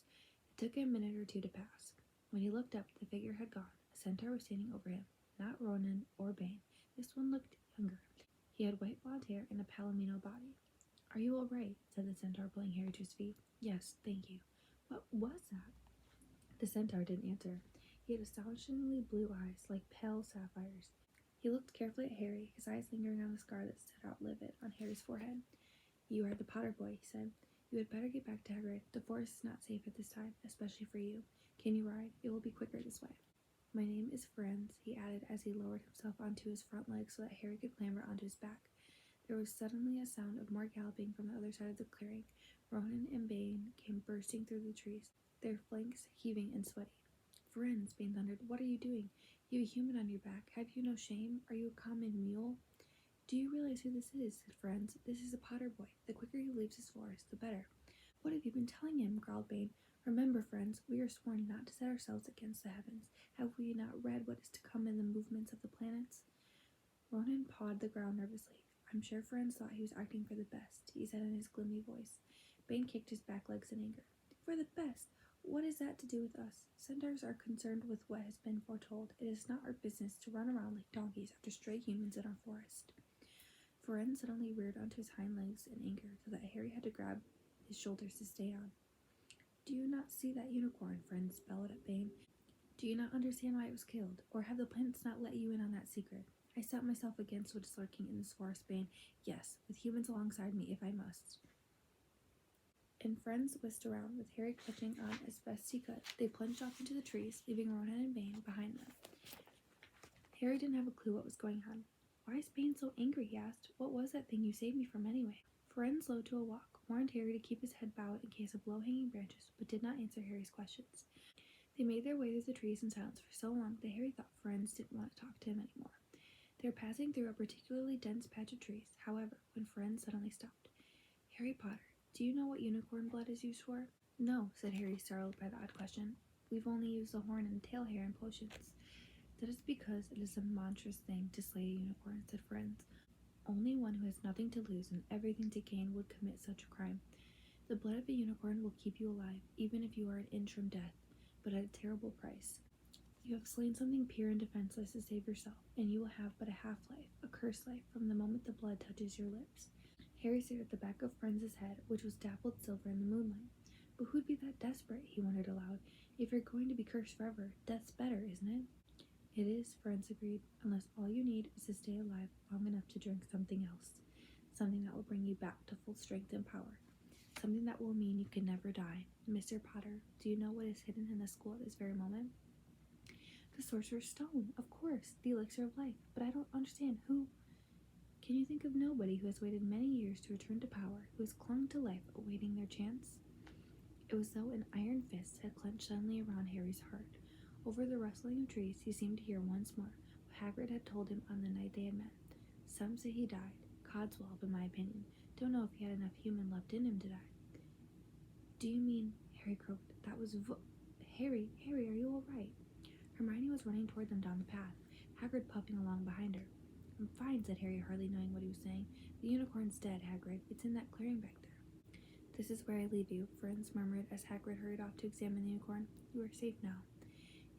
Speaker 1: It took him a minute or two to pass. When he looked up, the figure had gone. A centaur was standing over him, not Ronan or Bane. This one looked younger. He had white blonde hair and a palomino body. "Are you all right?" said the centaur, pulling Harry to his feet. "Yes, thank you." "What was that?" The centaur didn't answer. He had astonishingly blue eyes, like pale sapphires. He looked carefully at Harry, his eyes lingering on the scar that stood out livid on Harry's forehead. "You are the Potter boy," he said. "You had better get back to Hagrid. The forest is not safe at this time, especially for you. Can you ride? It will be quicker this way." "My name is Franz," he added as he lowered himself onto his front legs so that Harry could clamber onto his back. There was suddenly a sound of more galloping from the other side of the clearing. Ronan and Bane came bursting through the trees, their flanks heaving and sweaty. "Friends," Bane thundered, "what are you doing? You have a human on your back. Have you no shame? Are you a common mule?" "Do you realize who this is?" said Friends. "This is a Potter boy. The quicker he leaves his forest, the better." "What have you been telling him?" growled Bane. "Remember, friends, we are sworn not to set ourselves against the heavens. Have we not read what is to come in the movements of the planets?" Ronan pawed the ground nervously. "I'm sure Friends thought he was acting for the best," he said in his gloomy voice. Bane kicked his back legs in anger. "For the best? What is that to do with us? Centaurs are concerned with what has been foretold. It is not our business to run around like donkeys after stray humans in our forest." Ferenz suddenly reared onto his hind legs in anger, so that Harry had to grab his shoulders to stay on. "Do you not see that unicorn?" Ferenz bellowed at Bane. "Do you not understand why it was killed? Or have the planets not let you in on that secret? I set myself against what is lurking in this forest, Bane. Yes, with humans alongside me if I must." And Friends whisked around, with Harry clutching on as best he could. They plunged off into the trees, leaving Ronan and Bane behind them. Harry didn't have a clue what was going on. "Why is Bane so angry?" he asked. "What was that thing you saved me from anyway?" Friends slowed to a walk, warned Harry to keep his head bowed in case of low-hanging branches, but did not answer Harry's questions. They made their way through the trees in silence for so long that Harry thought Friends didn't want to talk to him anymore. They were passing through a particularly dense patch of trees, however, when Friends suddenly stopped. "Harry Potter, do you know what unicorn blood is used for?" "No," said Harry, startled by the odd question. "We've only used the horn and tail hair in potions." "That is because it is a monstrous thing to slay a unicorn," said Friends. "Only one who has nothing to lose and everything to gain would commit such a crime. The blood of a unicorn will keep you alive, even if you are an inch from death, but at a terrible price. You have slain something pure and defenseless to save yourself, and you will have but a half-life, a cursed life, from the moment the blood touches your lips." Harry stared at the back of Friends' head, which was dappled silver in the moonlight. "But who'd be that desperate?" he wondered aloud. "If you're going to be cursed forever, death's better, isn't it?" "It is," Friends agreed, "unless all you need is to stay alive long enough to drink something else. Something that will bring you back to full strength and power. Something that will mean you can never die. Mr. Potter, do you know what is hidden in the school at this very moment?" "The Sorcerer's Stone, of course, the elixir of life, but I don't understand who—" "Can you think of nobody who has waited many years to return to power, who has clung to life, awaiting their chance?" It was though an iron fist had clenched suddenly around Harry's heart. Over the rustling of trees, he seemed to hear once more what Hagrid had told him on the night they had met. "Some say he died. Codswallop, in my opinion. Don't know if he had enough human left in him to die." "Do you mean—" Harry croaked. "That was Harry, are you all right?" Hermione was running toward them down the path, Hagrid puffing along behind her. "I'm fine," said Harry, hardly knowing what he was saying. "The unicorn's dead, Hagrid. It's in that clearing back there." "This is where I leave you," Friends murmured as Hagrid hurried off to examine the unicorn. "You are safe now."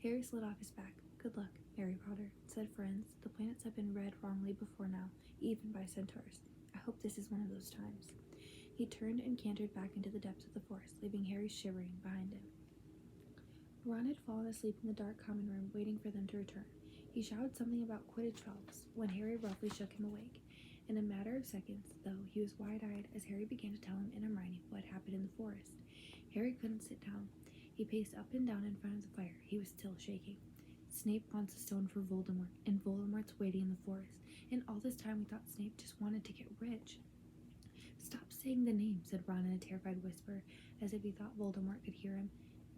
Speaker 1: Harry slid off his back. "Good luck, Harry Potter," said Friends. "The planets have been read wrongly before now, even by centaurs. I hope this is one of those times." He turned and cantered back into the depths of the forest, leaving Harry shivering behind him. Ron had fallen asleep in the dark common room, waiting for them to return. He shouted something about Quidditch balls when Harry roughly shook him awake. In a matter of seconds, though, he was wide-eyed as Harry began to tell him and Hermione what had happened in the forest. Harry couldn't sit down. He paced up and down in front of the fire. He was still shaking. "Snape wants a stone for Voldemort, and Voldemort's waiting in the forest. And all this time we thought Snape just wanted to get rich." "Stop saying the name," said Ron in a terrified whisper, as if he thought Voldemort could hear him.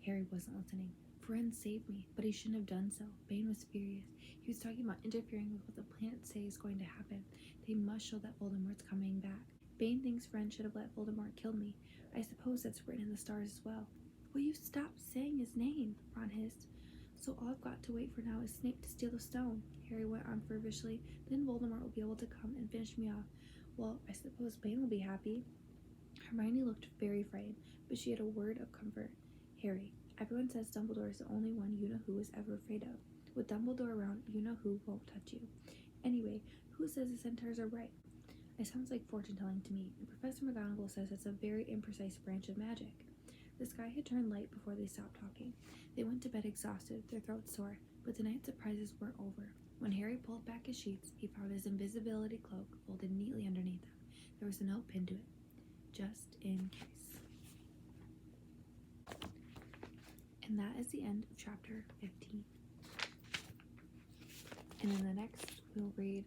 Speaker 1: Harry wasn't listening. friend saved me, but he shouldn't have done so. Bane was furious. He was talking about interfering with what the planets say is going to happen. They must show that Voldemort's coming back. Bane thinks Friend should have let Voldemort kill me. I suppose that's written in the stars as well. Will you stop saying his name? Ron hissed. So all I've got to wait for now is Snape to steal the stone, Harry went on feverishly. Then Voldemort will be able to come and finish me off. Well, I suppose Bane will be happy. Hermione looked very frightened, but she had a word of comfort. Harry, everyone says Dumbledore is the only one you-know-who is ever afraid of. With Dumbledore around, you-know-who won't touch you. Anyway, who says the centaurs are right? It sounds like fortune-telling to me, and Professor McGonagall says it's a very imprecise branch of magic. The sky had turned light before they stopped talking. They went to bed exhausted, their throats sore, but tonight's surprises weren't over. When Harry pulled back his sheets, he found his invisibility cloak folded neatly underneath them. There was a note pinned to it, just in case. And that is the end of chapter 15. And in the next, we'll read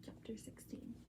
Speaker 1: chapter 16.